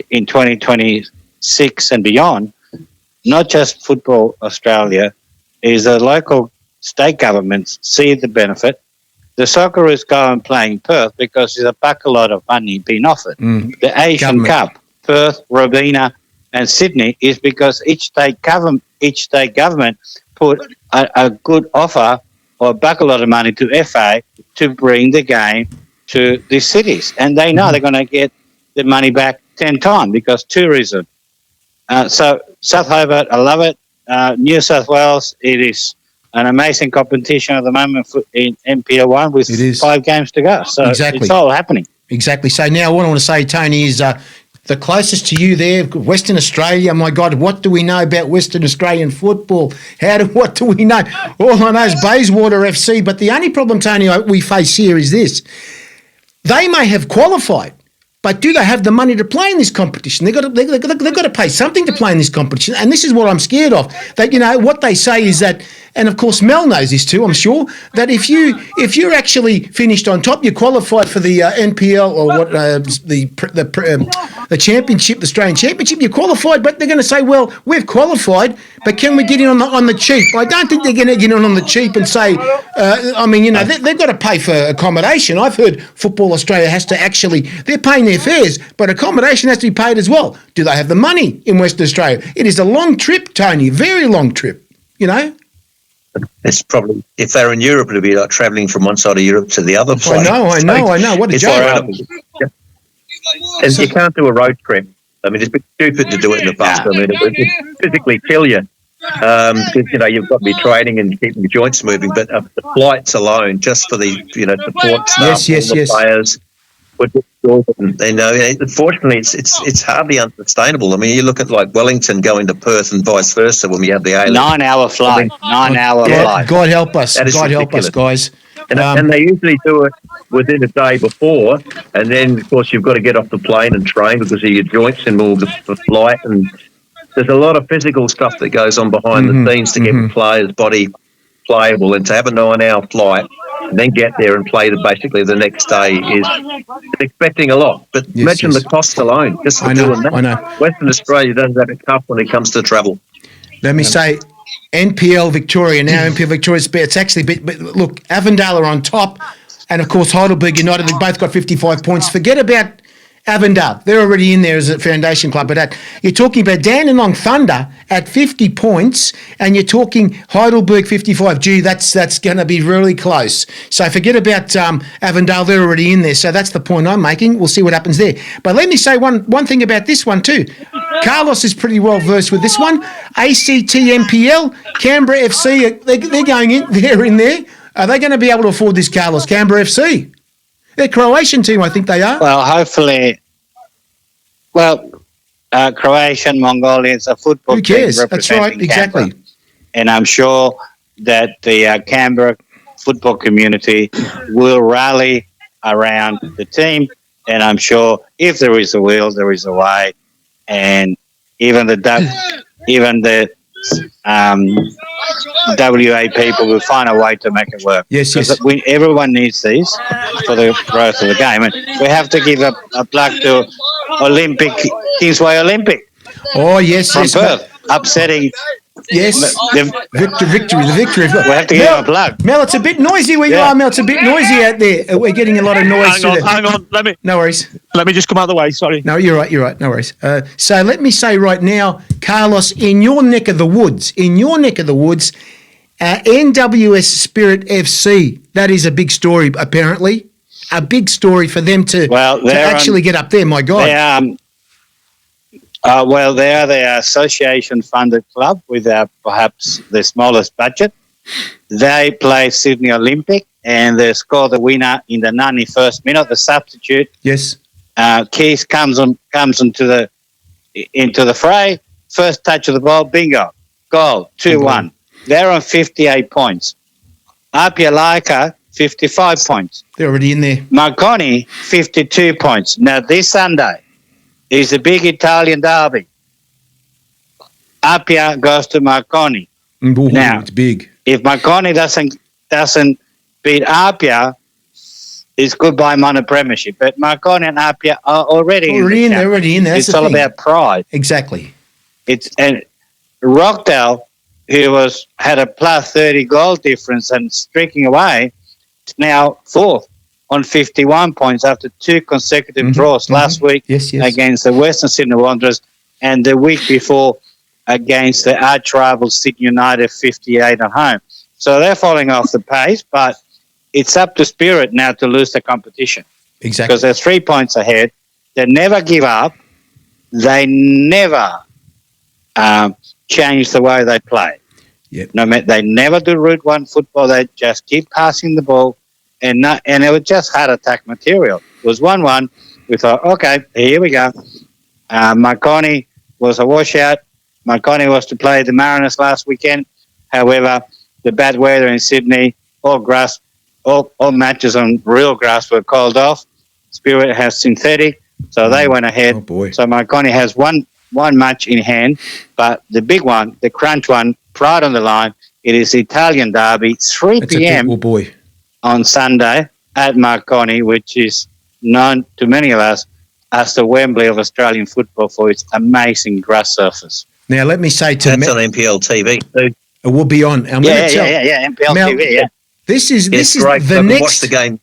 in 2026 and beyond, not just Football Australia, is the local state governments see the benefit. The Socceroos go and play in Perth because there's a bucket of money being offered. The Asian Cup, Perth, Robina and Sydney, is because each state government put a good offer or a bucket of money to FA to bring the game to these cities. And they know they're going to get the money back 10 times because tourism. So South Hobart, I love it. New South Wales, it is an amazing competition at the moment in NPL1 with 5 games to go. So it's all happening. Exactly. So now what I want to say, Tony, is the closest to you there, Western Australia. My God, what do we know about Western Australian football? What do we know? All I know is Bayswater FC. But the only problem, Tony, we face here is this. They may have qualified, But do they have the money to play in this competition? They've got to pay something to play in this competition. And this is what I'm scared of. That, what they say is that, and of course Mel knows this too, I'm sure, that if you're actually finished on top, you're qualified for the NPL or what the championship, the Australian Championship, you're qualified, but they're going to say, well, we've qualified, but can we get in on the cheap? I don't think they're going to get in on the cheap and say, they've got to pay for accommodation. I've heard Football Australia has to actually, they're paying their fares, but accommodation has to be paid as well. Do they have the money in Western Australia? It is a long trip, Tony, very long trip, It's probably, if they're in Europe, it'd be like travelling from one side of Europe to the other. I know. What a joke. And you can't do a road trip. I mean, it's a bit stupid to do it in the bus. I mean, it would physically kill you. Because, you've got to be training and keeping the joints moving. But the flights alone, just for the, support staff, the players, would be exhausting. Unfortunately, it's hardly unsustainable. I mean, you look at like Wellington going to Perth and vice versa when we have the A-League. 9-hour flight. 9-hour flight. God help us. God help us, guys. And they usually do it within a day before, and then, of course, you've got to get off the plane and train because of your joints and all the flight. And there's a lot of physical stuff that goes on behind the scenes to get the player's body playable. And to have a 9-hour flight and then get there and play basically the next day is expecting a lot. But imagine the cost alone just for doing that. I know. Western Australia doesn't have it tough when it comes to travel. Let me say, NPL Victoria now. NPL Victoria's, it's actually, but look, Avondale are on top, and of course Heidelberg United. They both got 55 points. Forget about Avondale; they're already in there as a foundation club. But you're talking about Dandenong Thunder at 50 points, and you're talking Heidelberg 55. Gee, that's going to be really close. So forget about Avondale; they're already in there. So that's the point I'm making. We'll see what happens there. But let me say one thing about this one too. Carlos is pretty well versed with this one. ACT NPL, Canberra FC, they're going in. They're in there. Are they going to be able to afford this, Carlos? Canberra FC. They're a Croatian team, I think they are. Well, hopefully. Well, Croatian, Mongolians, a football team. Who cares? That's right, exactly. Canberra. And I'm sure that the Canberra football community will rally around the team. And I'm sure if there is a will, there is a way. And even the WA people will find a way to make it work. Yes. Everyone needs these for the growth of the game, and we have to give a plug to Kingsway Olympic. Oh yes, from Perth, upsetting. Yes, the victory. We have to give him a plug. Mel, it's a bit noisy where you are, Mel. It's a bit noisy out there. We're getting a lot of noise. Hang on. No worries. Let me just come out of the way. Sorry. No, you're right. No worries. So let me say right now, Carlos, in your neck of the woods, NWS Spirit FC. That is a big story, apparently. A big story for them to actually get up there. My God. They are the association-funded club with perhaps the smallest budget. They play Sydney Olympic, and they score the winner in the 91st minute. The substitute, yes, Keith comes into the fray. First touch of the ball, bingo, goal, 2-1. They're on 58 points. Apia Laika, 55 points. They're already in there. Marconi, 52 points. Now this Sunday is a big Italian derby. Apia goes to Marconi. Now, it's big. If Marconi doesn't beat Apia, it's goodbye Mono Premiership. But Marconi and Apia are already in there. It's all about pride. Exactly. And Rockdale, who had a plus 30 goal difference and streaking away, is now fourth on 51 points after two consecutive draws last week against the Western Sydney Wanderers and the week before against the arch rival Sydney United, 58 at home. So they're falling off the pace, but it's up to Spirit now to lose the competition. Exactly. Because they're 3 points ahead. They never give up. They never change the way they play. Yep. They never do Route 1 football. They just keep passing the ball. And it was just heart attack material. It was 1-1. We thought, okay, here we go. Marconi was a washout. Marconi was to play the Mariners last weekend. However, the bad weather in Sydney, all matches on real grass were called off. Spirit has synthetic. So they went ahead. Oh, boy. So Marconi has one match in hand, but the big one, the crunch one, right on the line, it is the Italian derby, 3 p.m. On Sunday at Marconi, which is known to many of us as the Wembley of Australian football for its amazing grass surface. Now, let me say to that's on NPL TV too. It will be on. I'm yeah, NPL Mel, TV, yeah. This is great. the next. Watch the game.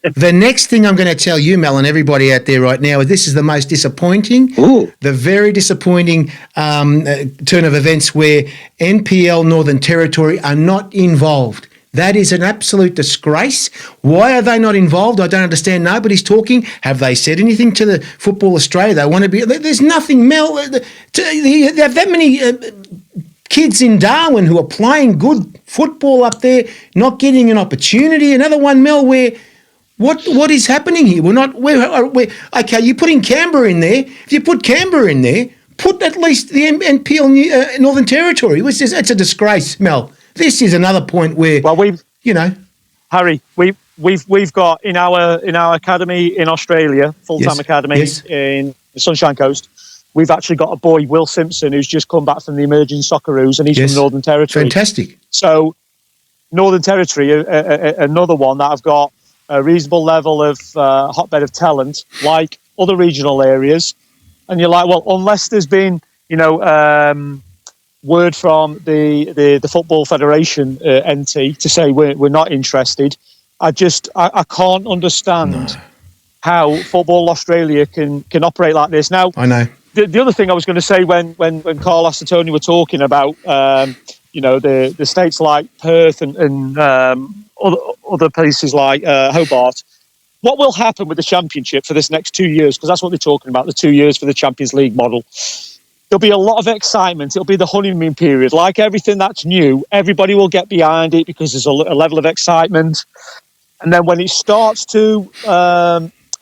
The next thing I'm going to tell you, Mel, and everybody out there right now, this is the most disappointing, the very disappointing turn of events where NPL Northern Territory are not involved. That is an absolute disgrace. Why are they not involved? I don't understand. Nobody's talking. Have they said anything to the Football Australia? They want to be. There's nothing, Mel. They have that many kids in Darwin who are playing good football up there, not getting an opportunity. Another one, Mel, where what is happening here? We're okay. You put in Canberra in there. If you put Canberra in there, put at least the NPL Northern Territory. It's a disgrace, Mel. This is another point where, Harry, we've got in our academy in Australia, full-time academy in the Sunshine Coast. We've actually got a boy, Will Simpson, who's just come back from the Emerging Socceroos, and he's from Northern Territory. Fantastic. So, Northern Territory, another one that I've got a reasonable level of hotbed of talent, like other regional areas. And you're like, well, unless there's been, word from the Football Federation NT to say we're not interested, I can't understand how Football Australia can operate like this. Now, I know. The other thing I was going to say when Carlos and Tony were talking about, the states like Perth and other places like Hobart, what will happen with the championship for this next 2 years? Because that's what they're talking about, the 2 years for the Champions League model. There'll be a lot of excitement. It'll be the honeymoon period. Like everything that's new, everybody will get behind it because there's a level of excitement. And then when it starts to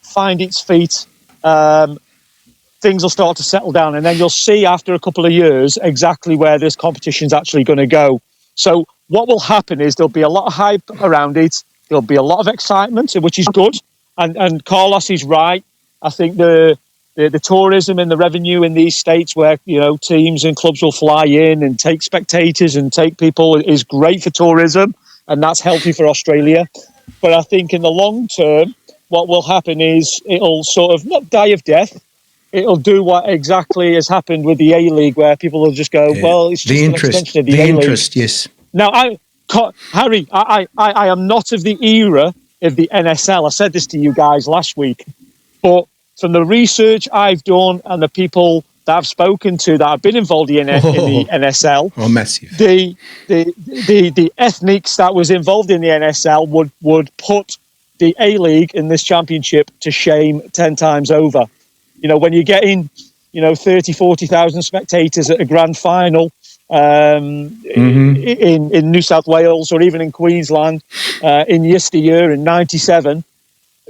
find its feet, things will start to settle down. And then you'll see after a couple of years exactly where this competition's actually going to go. So what will happen is there'll be a lot of hype around it. There'll be a lot of excitement, which is good. And Carlos is right. I think the tourism and the revenue in these states where, teams and clubs will fly in and take spectators and take people is great for tourism, and that's healthy for Australia. But I think in the long term, what will happen is it'll sort of not die of death. It'll do what exactly has happened with the A-League, where people will just go, well, it's just an extension of the A-League. Interest, yes. Now, Harry, I am not of the era of the NSL. I said this to you guys last week, but from the research I've done and the people that I've spoken to that have been involved in the NSL, massive. The ethnics that was involved in the NSL would put the A-League in this championship to shame 10 times over. When you're getting, 30, 40,000 spectators at a grand final in New South Wales or even in Queensland in yesteryear in 97,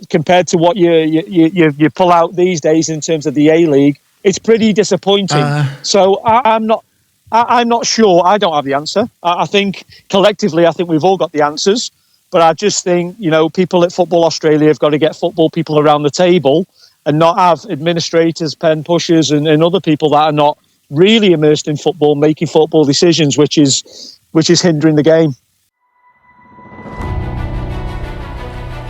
compared to what you pull out these days in terms of the A-League, it's pretty disappointing. So I'm not sure. I don't have the answer. I think collectively, we've all got the answers. But I just think, people at Football Australia have got to get football people around the table and not have administrators, pen pushers and other people that are not really immersed in football, making football decisions, which is hindering the game.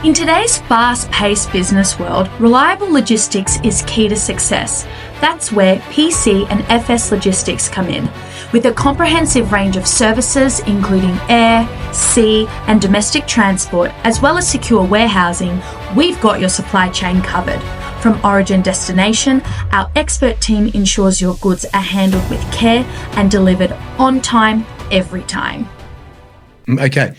In today's fast-paced business world, reliable logistics is key to success. That's where PC and FS Logistics come in. With a comprehensive range of services including air, sea and domestic transport, as well as secure warehousing, we've got your supply chain covered. From origin destination, our expert team ensures your goods are handled with care and delivered on time, every time. Okay.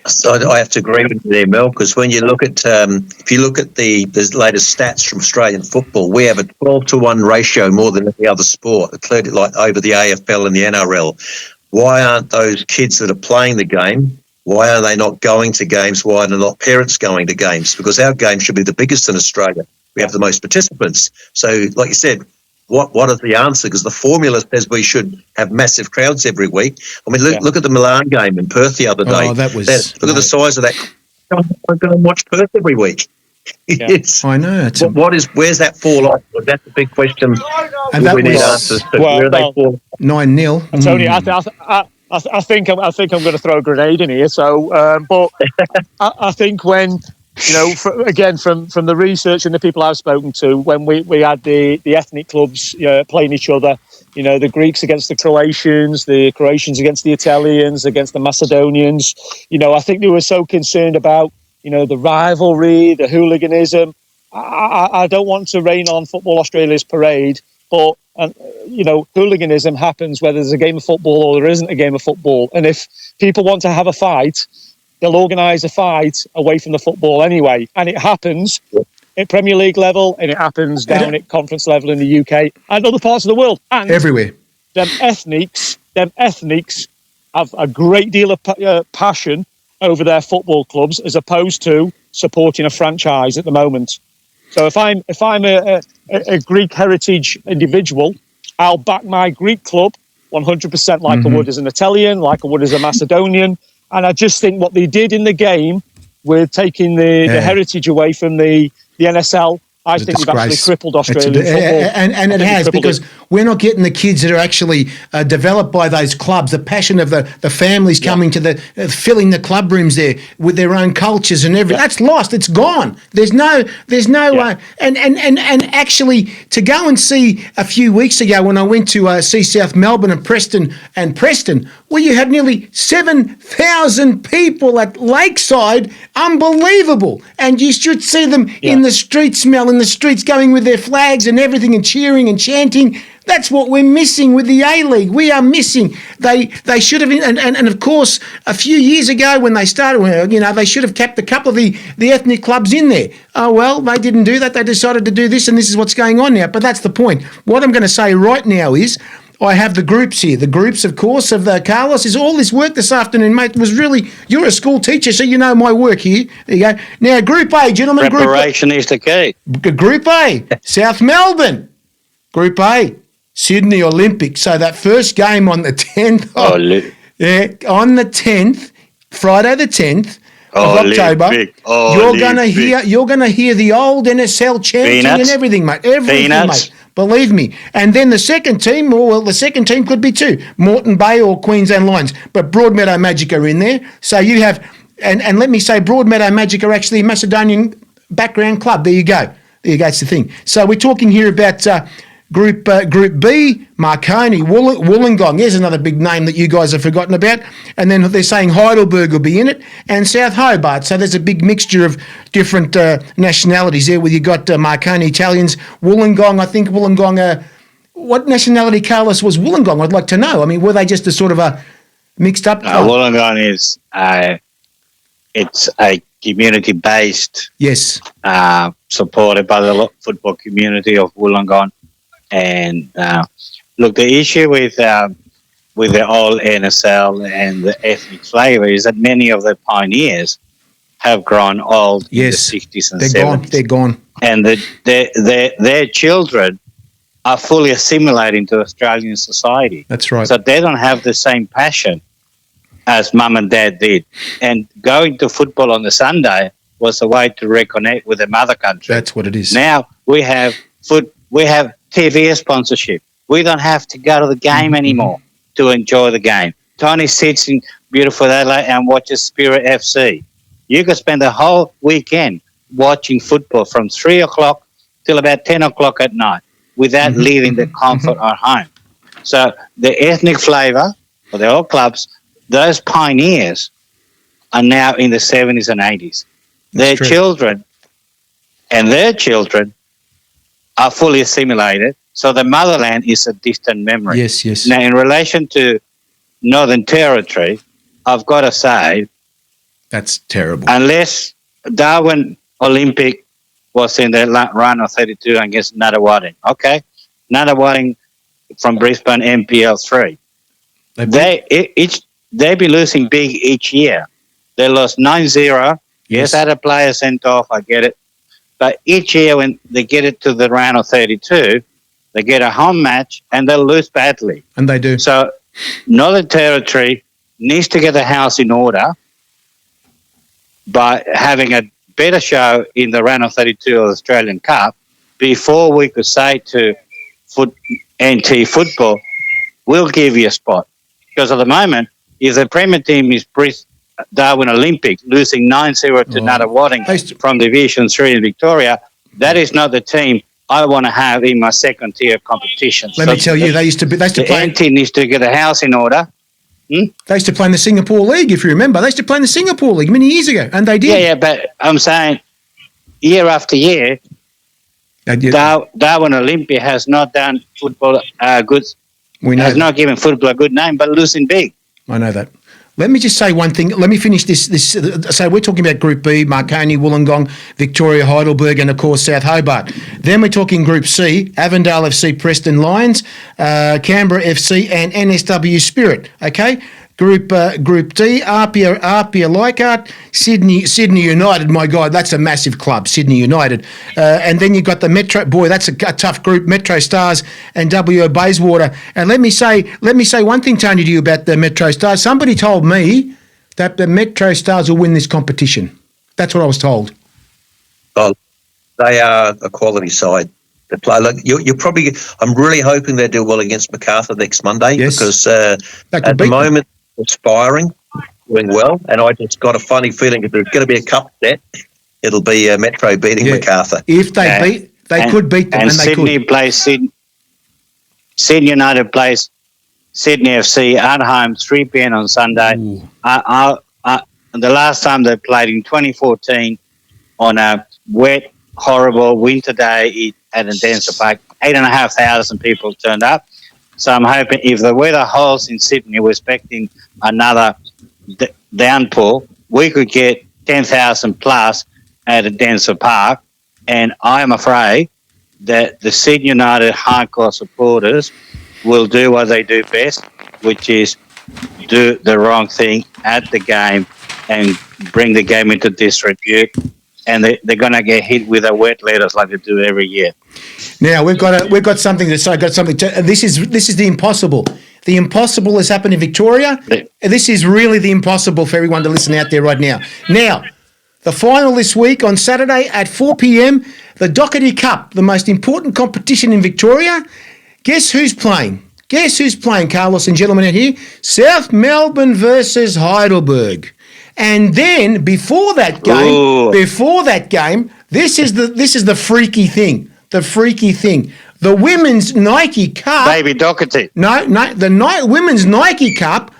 So I have to agree with you there, Mel, because when you look at, if you look at the latest stats from Australian football, we have a 12-to-1 ratio more than any other sport, including like over the AFL and the NRL. Why aren't those kids that are playing the game, why are they not going to games? Why are not parents going to games? Because our game should be the biggest in Australia. We have the most participants. So, like you said, what is the answer? Because the formula says we should have massive crowds every week. I mean, look at the Milan game in Perth the other day. Oh, that was... Look at the size of that. I'm going to watch Perth every week. Yes, I know. Where's that fall off? That's a big question. And that we need was answers. To. Where are they fall? 9-0. Tony, I think I'm going to throw a grenade in here. So, but I think when again from the research and the people I've spoken to, when we had the ethnic clubs playing each other, the Greeks against the Croatians against the Italians, against the Macedonians, I think they were so concerned about the rivalry, the hooliganism. I don't want to rain on Football Australia's parade, but hooliganism happens whether there's a game of football or there isn't a game of football. And if people want to have a fight, they'll organise a fight away from the football anyway. And it happens at Premier League level, and it happens down at conference level in the UK and other parts of the world. And everywhere. Them ethnics have a great deal of passion over their football clubs as opposed to supporting a franchise at the moment. So if I'm a Greek heritage individual, I'll back my Greek club 100% like I would as an Italian, like I would as a Macedonian. And I just think what they did in the game with taking the heritage away from the NSL, I think they've actually crippled Australian football. And it has, because we're not getting the kids that are actually developed by those clubs, the passion of the families coming to the filling the club rooms there with their own cultures and everything. That's lost. It's gone. There's no and actually to go and see a few weeks ago when I went to see South Melbourne and Preston, where you had nearly 7,000 people at Lakeside, unbelievable. And you should see them in the streets, in the streets going with their flags and everything and cheering and chanting. That's what we're missing with the A-League. We are missing. They should have, and of course, a few years ago when they started, they should have kept a couple of the ethnic clubs in there. Oh, well, they didn't do that. They decided to do this, and this is what's going on now. But that's the point. What I'm going to say right now is, I have the groups here. The groups, of course, of Carlos is all this work this afternoon, mate. Was really, you're a school teacher, so you know my work here. There you go. Now, Group A, gentlemen. Preparation is the key. Group A, South Melbourne. Group A, Sydney Olympic. So that first game on the 10th. On the 10th, Friday the 10th of October. You're gonna hear the old NSL chanting and everything, mate. Everything, mate. Believe me. And then the second team, the second team could be two, Moreton Bay or Queensland Lions, but Broadmeadow Magic are in there. So you have, and let me say, Broadmeadow Magic are actually a Macedonian background club. There you go. That's the thing. So we're talking here about Group B, Marconi, Wollongong. There's another big name that you guys have forgotten about. And then they're saying Heidelberg will be in it, and South Hobart. So there's a big mixture of different nationalities there, where you got Marconi Italians, Wollongong. I think Wollongong. What nationality, Carlos, was Wollongong? I'd like to know. I mean, were they just a sort of a mixed up? Wollongong is it's a community-based. Yes. Supported by the football community of Wollongong. And look, the issue with the old NSL and the ethnic flavour is that many of the pioneers have grown old in the 60s and 70s. They're gone. And their children are fully assimilating to Australian society. That's right. So they don't have the same passion as mum and dad did. And going to football on the Sunday was a way to reconnect with the mother country. That's what it is. Now we have TV sponsorship. We don't have to go to the game anymore to enjoy the game. Tony sits in beautiful Adelaide and watches Spirit FC. You can spend the whole weekend watching football from 3 o'clock till about 10 o'clock at night without leaving the comfort at home. So the ethnic flavour for the old clubs, those pioneers are now in the 70s and 80s. Their children are fully assimilated, so the motherland is a distant memory. Yes. Now, in relation to Northern Territory, I've got to say, that's terrible. Unless Darwin Olympic was in the run of 32 against Nunawading. Okay, Nunawading from Brisbane MPL 3. They've been losing big each year. They lost 9-0. Yes, I had a player sent off, I get it. But each year when they get it to the round of 32, they get a home match and they'll lose badly. And they do. So Northern Territory needs to get the house in order by having a better show in the round of 32 of the Australian Cup before we could say to NT Football, we'll give you a spot. Because at the moment, if the Premier team is Darwin Olympic, losing 9-0 to Nunawading from Division 3 in Victoria, that is not the team I want to have in my second tier competition. Let me tell you, they used to play. NT needs to get a house in order. They used to play in the Singapore League, if you remember. They used to play in the Singapore League many years ago, and they did. Yeah, but I'm saying year after year, Darwin Olympia has not done football good. Has not given football a good name, but losing big. I know that. Let me just say one thing. Let me finish this. So we're talking about Group B, Marconi, Wollongong, Victoria, Heidelberg, and, of course, South Hobart. Then we're talking Group C, Avondale FC, Preston Lions, Canberra FC, and NSW Spirit. Okay? Group D, Arpia Leichhardt, Sydney United. My God, that's a massive club, Sydney United. And then you've got the Metro. Boy, that's a tough group. Metro Stars and WO Bayswater. And let me say one thing, Tony, to you about the Metro Stars. Somebody told me that the Metro Stars will win this competition. That's what I was told. Oh, they are a quality side. To play. Look, you're probably. I'm really hoping they do well against Macarthur next Monday because at the moment. Aspiring, doing well, and I just got a funny feeling if there's going to be a cup set, it'll be Metro beating Macarthur. If they could beat them, and Sydney plays Sydney United plays Sydney FC at home 3 p.m. on Sunday. The last time they played in 2014 on a wet, horrible winter day at Endenza Park, 8,500 people turned up. So I'm hoping if the weather holds in Sydney, we're expecting another downpour, we could get 10,000 plus at Endenza Park. And I'm afraid that the Sydney United hardcore supporters will do what they do best, which is do the wrong thing at the game and bring the game into disrepute. And they're going to get hit with a wet letters like they do every year. Now we've got something to say. This is the impossible. The impossible has happened in Victoria. This is really the impossible for everyone to listen out there right now. Now, the final this week on Saturday at 4 p.m. The Doherty Cup, the most important competition in Victoria. Guess who's playing? Guess who's playing, Carlos and gentlemen out here? South Melbourne versus Heidelberg. And then before that game, this is the freaky thing. The freaky thing. The women's Nike Cup. Baby Doherty. No, the women's Nike Cup,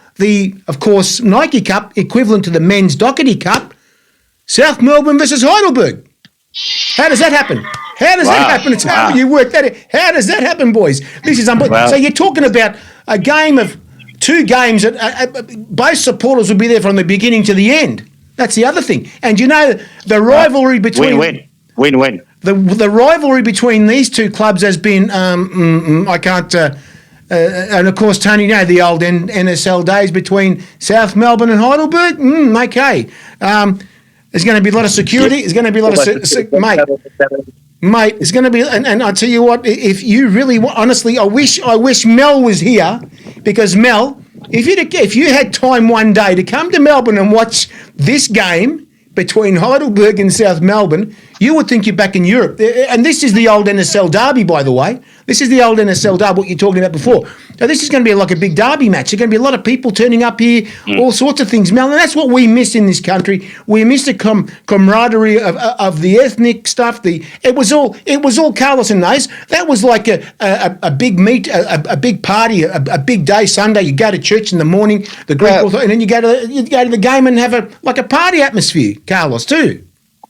of course, Nike Cup equivalent to the men's Doherty Cup, South Melbourne versus Heidelberg. How does that happen? How does that happen? It's how you work that out. How does that happen, boys? This is unbelievable. So you're talking about a game of 2 games that both supporters will be there from the beginning to the end. That's the other thing. And you know, the rivalry between... Win-win. The rivalry between these 2 clubs has been... I can't... and, of course, Tony, you know, the old NSL days between South Melbourne and Heidelberg? Okay. There's going to be a lot of security. There's going to be a lot of... Mate, it's going to be... And I tell you what, if you really... Honestly, I wish Mel was here, because Mel, if you had time one day to come to Melbourne and watch this game between Heidelberg and South Melbourne, you would think you're back in Europe. And this is the old NSL derby, by the way. This is the old NSL derby, what you're talking about before. So this is going to be like a big derby match. There's going to be a lot of people turning up here, all sorts of things, Mel. And that's what we miss in this country. We miss the camaraderie of the ethnic stuff. It was all Carlos and those. That was like a big meet, a big party, a big day. Sunday, you go to church in the morning, the Greek, and then you go to the game and have a party atmosphere, Carlos, too.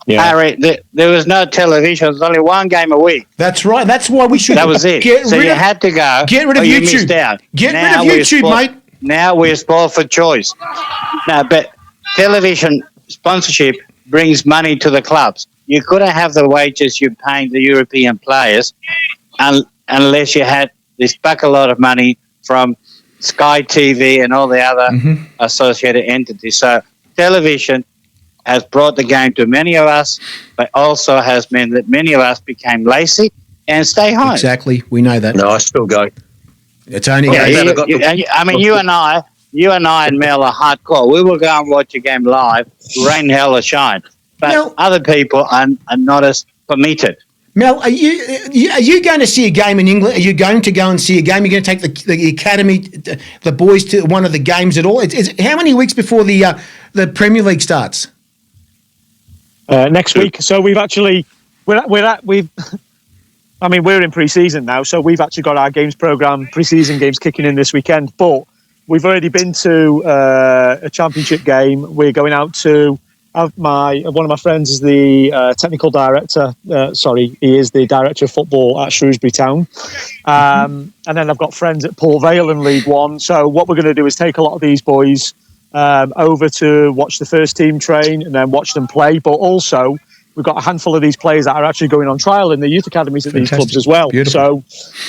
Yeah. Harry, there was no television. There was only one game a week. That's right. That's why we should. That was it. Had to go. Get rid of YouTube. You missed out. Get rid of YouTube, mate. Now we're spoiled for choice. No, but television sponsorship brings money to the clubs. You couldn't have the wages you're paying the European players unless you had this bucket-load of money from Sky TV and all the other associated entities. So television has brought the game to many of us, but also has meant that many of us became lazy and stay home. Exactly. We know that. No, I still go. It's only... you and I and Mel are hardcore. We will go and watch a game live, rain, hell or shine. but Mel, other people are not as permitted. Mel, are you going to see a game in England? Are you going to go and see a game? Are you going to take the academy, the boys to one of the games at all? How many weeks before the Premier League starts? Next week. So we've actually we're in pre-season now, so we've actually got our games program, pre-season games kicking in this weekend. But we've already been to a championship game. We're going out to. One of my friends is the technical director. He is the director of football at Shrewsbury Town. And then I've got friends at Port Vale in League One. So what we're going to do is take a lot of these boys over to watch the first team train and then watch them play. But also, we've got a handful of these players that are actually going on trial in the youth academies at these clubs as well. Beautiful.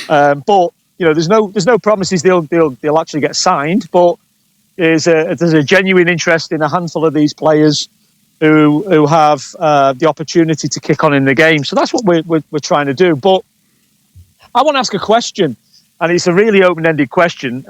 So, but there's no promises they'll actually get signed. But there's a genuine interest in a handful of these players who have the opportunity to kick on in the game. So that's what we're trying to do. But I want to ask a question, and it's a really open-ended question.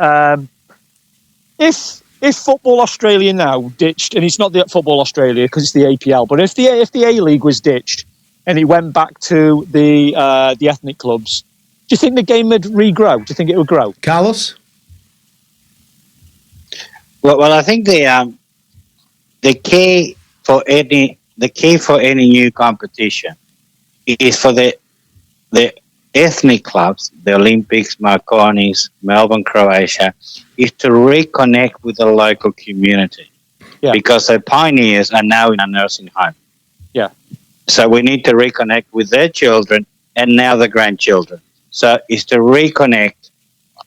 If Football Australia now ditched, and it's not the Football Australia because it's the APL, but if the A-League was ditched and it went back to the ethnic clubs, do you think the game would regrow? Do you think it would grow? Carlos? Well, I think the key for any new competition is for the ethnic clubs, the Olympics, Marconis, Melbourne, Croatia, is to reconnect with the local community. Yeah. Because the pioneers are now in a nursing home. Yeah. So we need to reconnect with their children and now the grandchildren. So it's to reconnect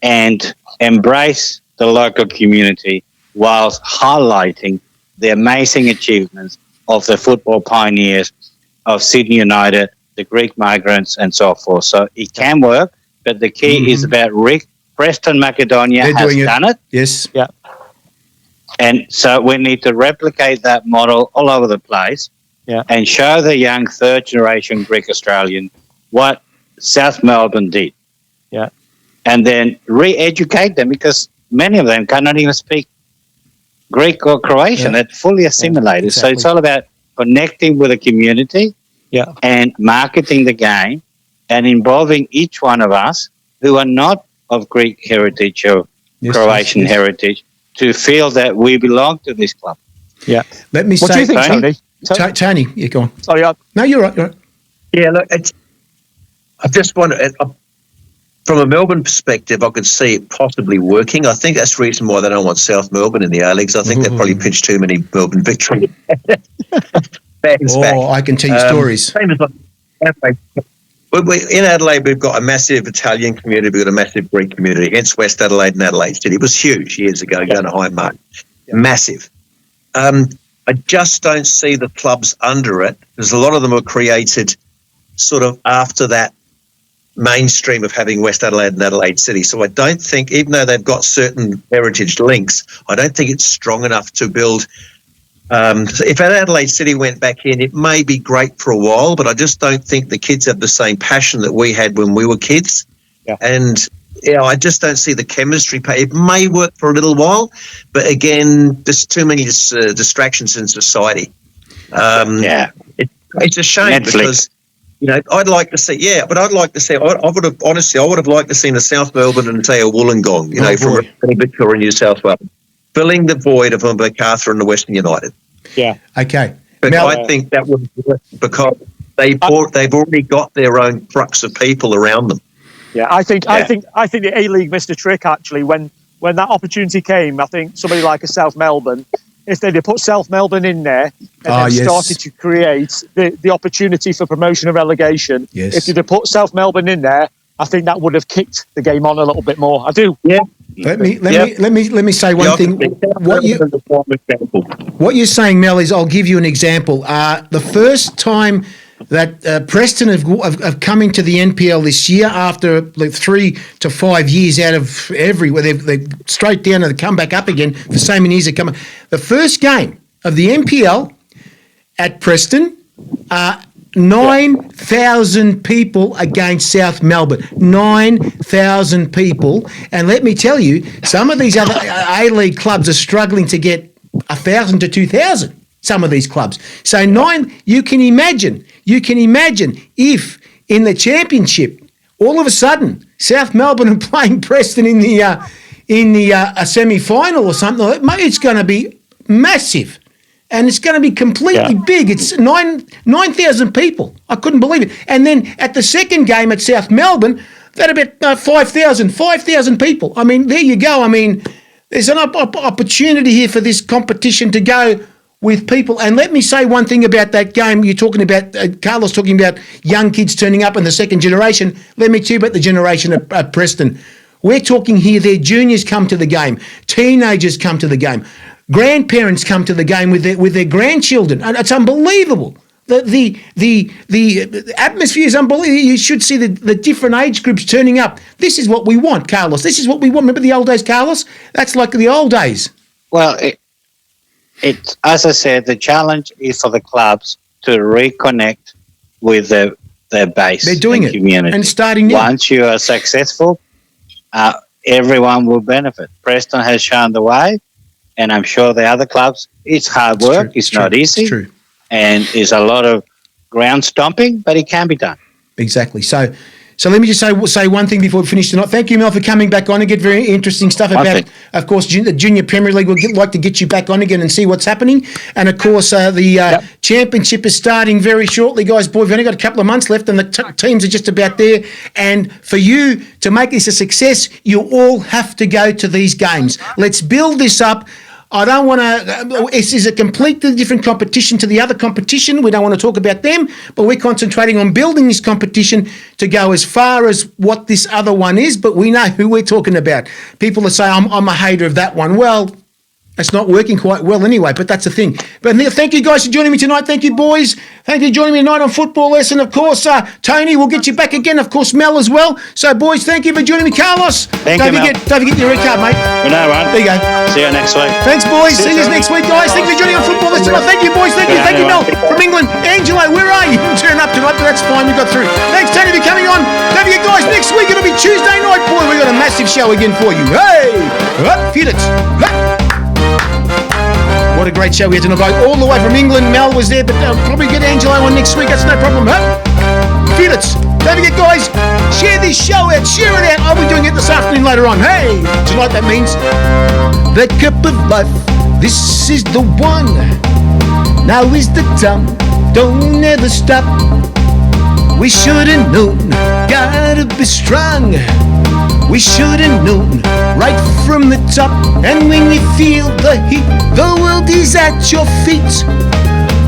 and embrace the local community whilst highlighting the amazing achievements of the football pioneers of Sydney United, the Greek migrants, and so forth. So it can work, but the key is about Preston Macedonia has done it. Yes. Yeah. And so we need to replicate that model all over the place and show the young third-generation Greek Australian what South Melbourne did. Yeah. And then re-educate them because many of them cannot even speak Greek or Croatian. They're fully assimilated. Exactly. So it's all about connecting with the community and marketing the game and involving each one of us who are not of Greek heritage or Croatian heritage to feel that we belong to this club. Yeah. Let me say... What do you think, Tony? Tony, you go on. Sorry. No, you're right. Yeah, look, I just wonder... From a Melbourne perspective, I could see it possibly working. I think that's the reason why they don't want South Melbourne in the A-Leagues. I think they've probably pinched too many Melbourne victories. I can tell you stories. Same as in Adelaide, we've got a massive Italian community. We've got a massive Greek community against West Adelaide and Adelaide City. It was huge years ago, going to High Mark. Massive. I just don't see the clubs under it because a lot of them were created sort of after that mainstream of having West Adelaide and Adelaide City. So I don't think, even though they've got certain heritage links, I don't think it's strong enough to build. So if Adelaide City went back in, it may be great for a while, but I just don't think the kids have the same passion that we had when we were kids. Yeah. And I just don't see the chemistry. It may work for a little while, but again, there's too many distractions in society. It's a shame because I'd like to see, but I'd like to see. I would have liked to see the South Melbourne and say a Wollongong, from Victoria, New South Wales, filling the void of Macarthur and the Western United. Yeah. Okay. But I think that would work because they've already got their own crux of people around them. Yeah, I think the A-League missed a trick actually when that opportunity came. I think somebody like a South Melbourne, if they'd have put South Melbourne in there and then started to create the opportunity for promotion and relegation, if they'd have put South Melbourne in there, I think that would have kicked the game on a little bit more. I do. Yeah. Let me say one thing. What you're saying, Mel, is I'll give you an example. The first time that Preston have come into the NPL this year after like 3 to 5 years out of everywhere, they're straight down and they come back up again for so many years. The first game of the NPL at Preston, 9,000 people against South Melbourne. 9,000 people. And let me tell you, some of these other A-League clubs are struggling to get 1,000 to 2,000. some of these clubs. So 9, you can imagine if in the championship, all of a sudden, South Melbourne are playing Preston in the a semi-final or something like that, it's going to be massive. And it's going to be completely big. It's 9,000 people. I couldn't believe it. And then at the second game at South Melbourne, that about 5,000 people. I mean, there you go. I mean, there's an opportunity here for this competition to go with people. And let me say one thing about that game. You're talking about, Carlos talking about young kids turning up in the second generation. Let me tell you about the generation at Preston. We're talking here, their juniors come to the game. Teenagers come to the game. Grandparents come to the game with their grandchildren, and it's unbelievable. The atmosphere is unbelievable. You should see the different age groups turning up. This is what we want, Carlos. This is what we want. Remember the old days, Carlos? That's like the old days. Well, it as I said, the challenge is for the clubs to reconnect with their base. They're doing it, community. And starting now. Once you are successful, everyone will benefit. Preston has shown the way. And I'm sure the other clubs, it's hard work. It's not easy. It's true. And there's a lot of ground stomping, but it can be done. Exactly. So let me just say one thing before we finish tonight. Thank you, Mel, for coming back on and get very interesting stuff about, of course, the Junior Premier League. We'd like to get you back on again and see what's happening. And, of course, the championship is starting very shortly, guys. Boy, we've only got a couple of months left and the teams are just about there. And for you to make this a success, you all have to go to these games. Let's build this up. I don't want to, this is a completely different competition to the other competition. We don't want to talk about them, but we're concentrating on building this competition to go as far as what this other one is, but we know who we're talking about. People that say, I'm a hater of that one. Well, it's not working quite well anyway, but that's the thing. But thank you guys for joining me tonight. Thank you, boys. Thank you for joining me tonight on Football Lesson. Of course, Tony, we'll get you back again. Of course, Mel as well. So, boys, thank you for joining me. Carlos, don't forget your red card, mate. You know, right? There you go. See you next week. Thanks, boys. See you next week, guys. Thank you for joining on Football Lesson. Thank you, boys. Thank you, Mel. From England, Angelo, where are you? You didn't turn up tonight, but that's fine. You got through. Thanks, Tony, for coming on. Don't forget, guys, next week it'll be Tuesday night. Boy, we got a massive show again for you. Hey! Felix. What a great show we had tonight. All the way from England, Mel was there, but probably get Angelo on next week. That's no problem, Felix, don't forget, guys, share this show out. Share it out. I'll be doing it this afternoon later on. Hey, tonight that means the cup of life. This is the one. Now is the time. Don't ever stop. We should have known. Gotta be strong. We should have known right from the top. And when you feel the heat, the world is at your feet.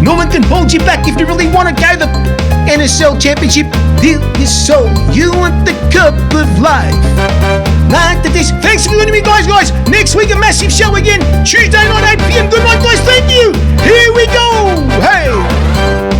No one can hold you back if you really want to go the NSL Championship. Feel your soul. You want the cup of life. Like this. Thanks for joining me, guys. Next week, a massive show again. Tuesday night, 8 p.m. Good night, guys. Thank you. Here we go. Hey.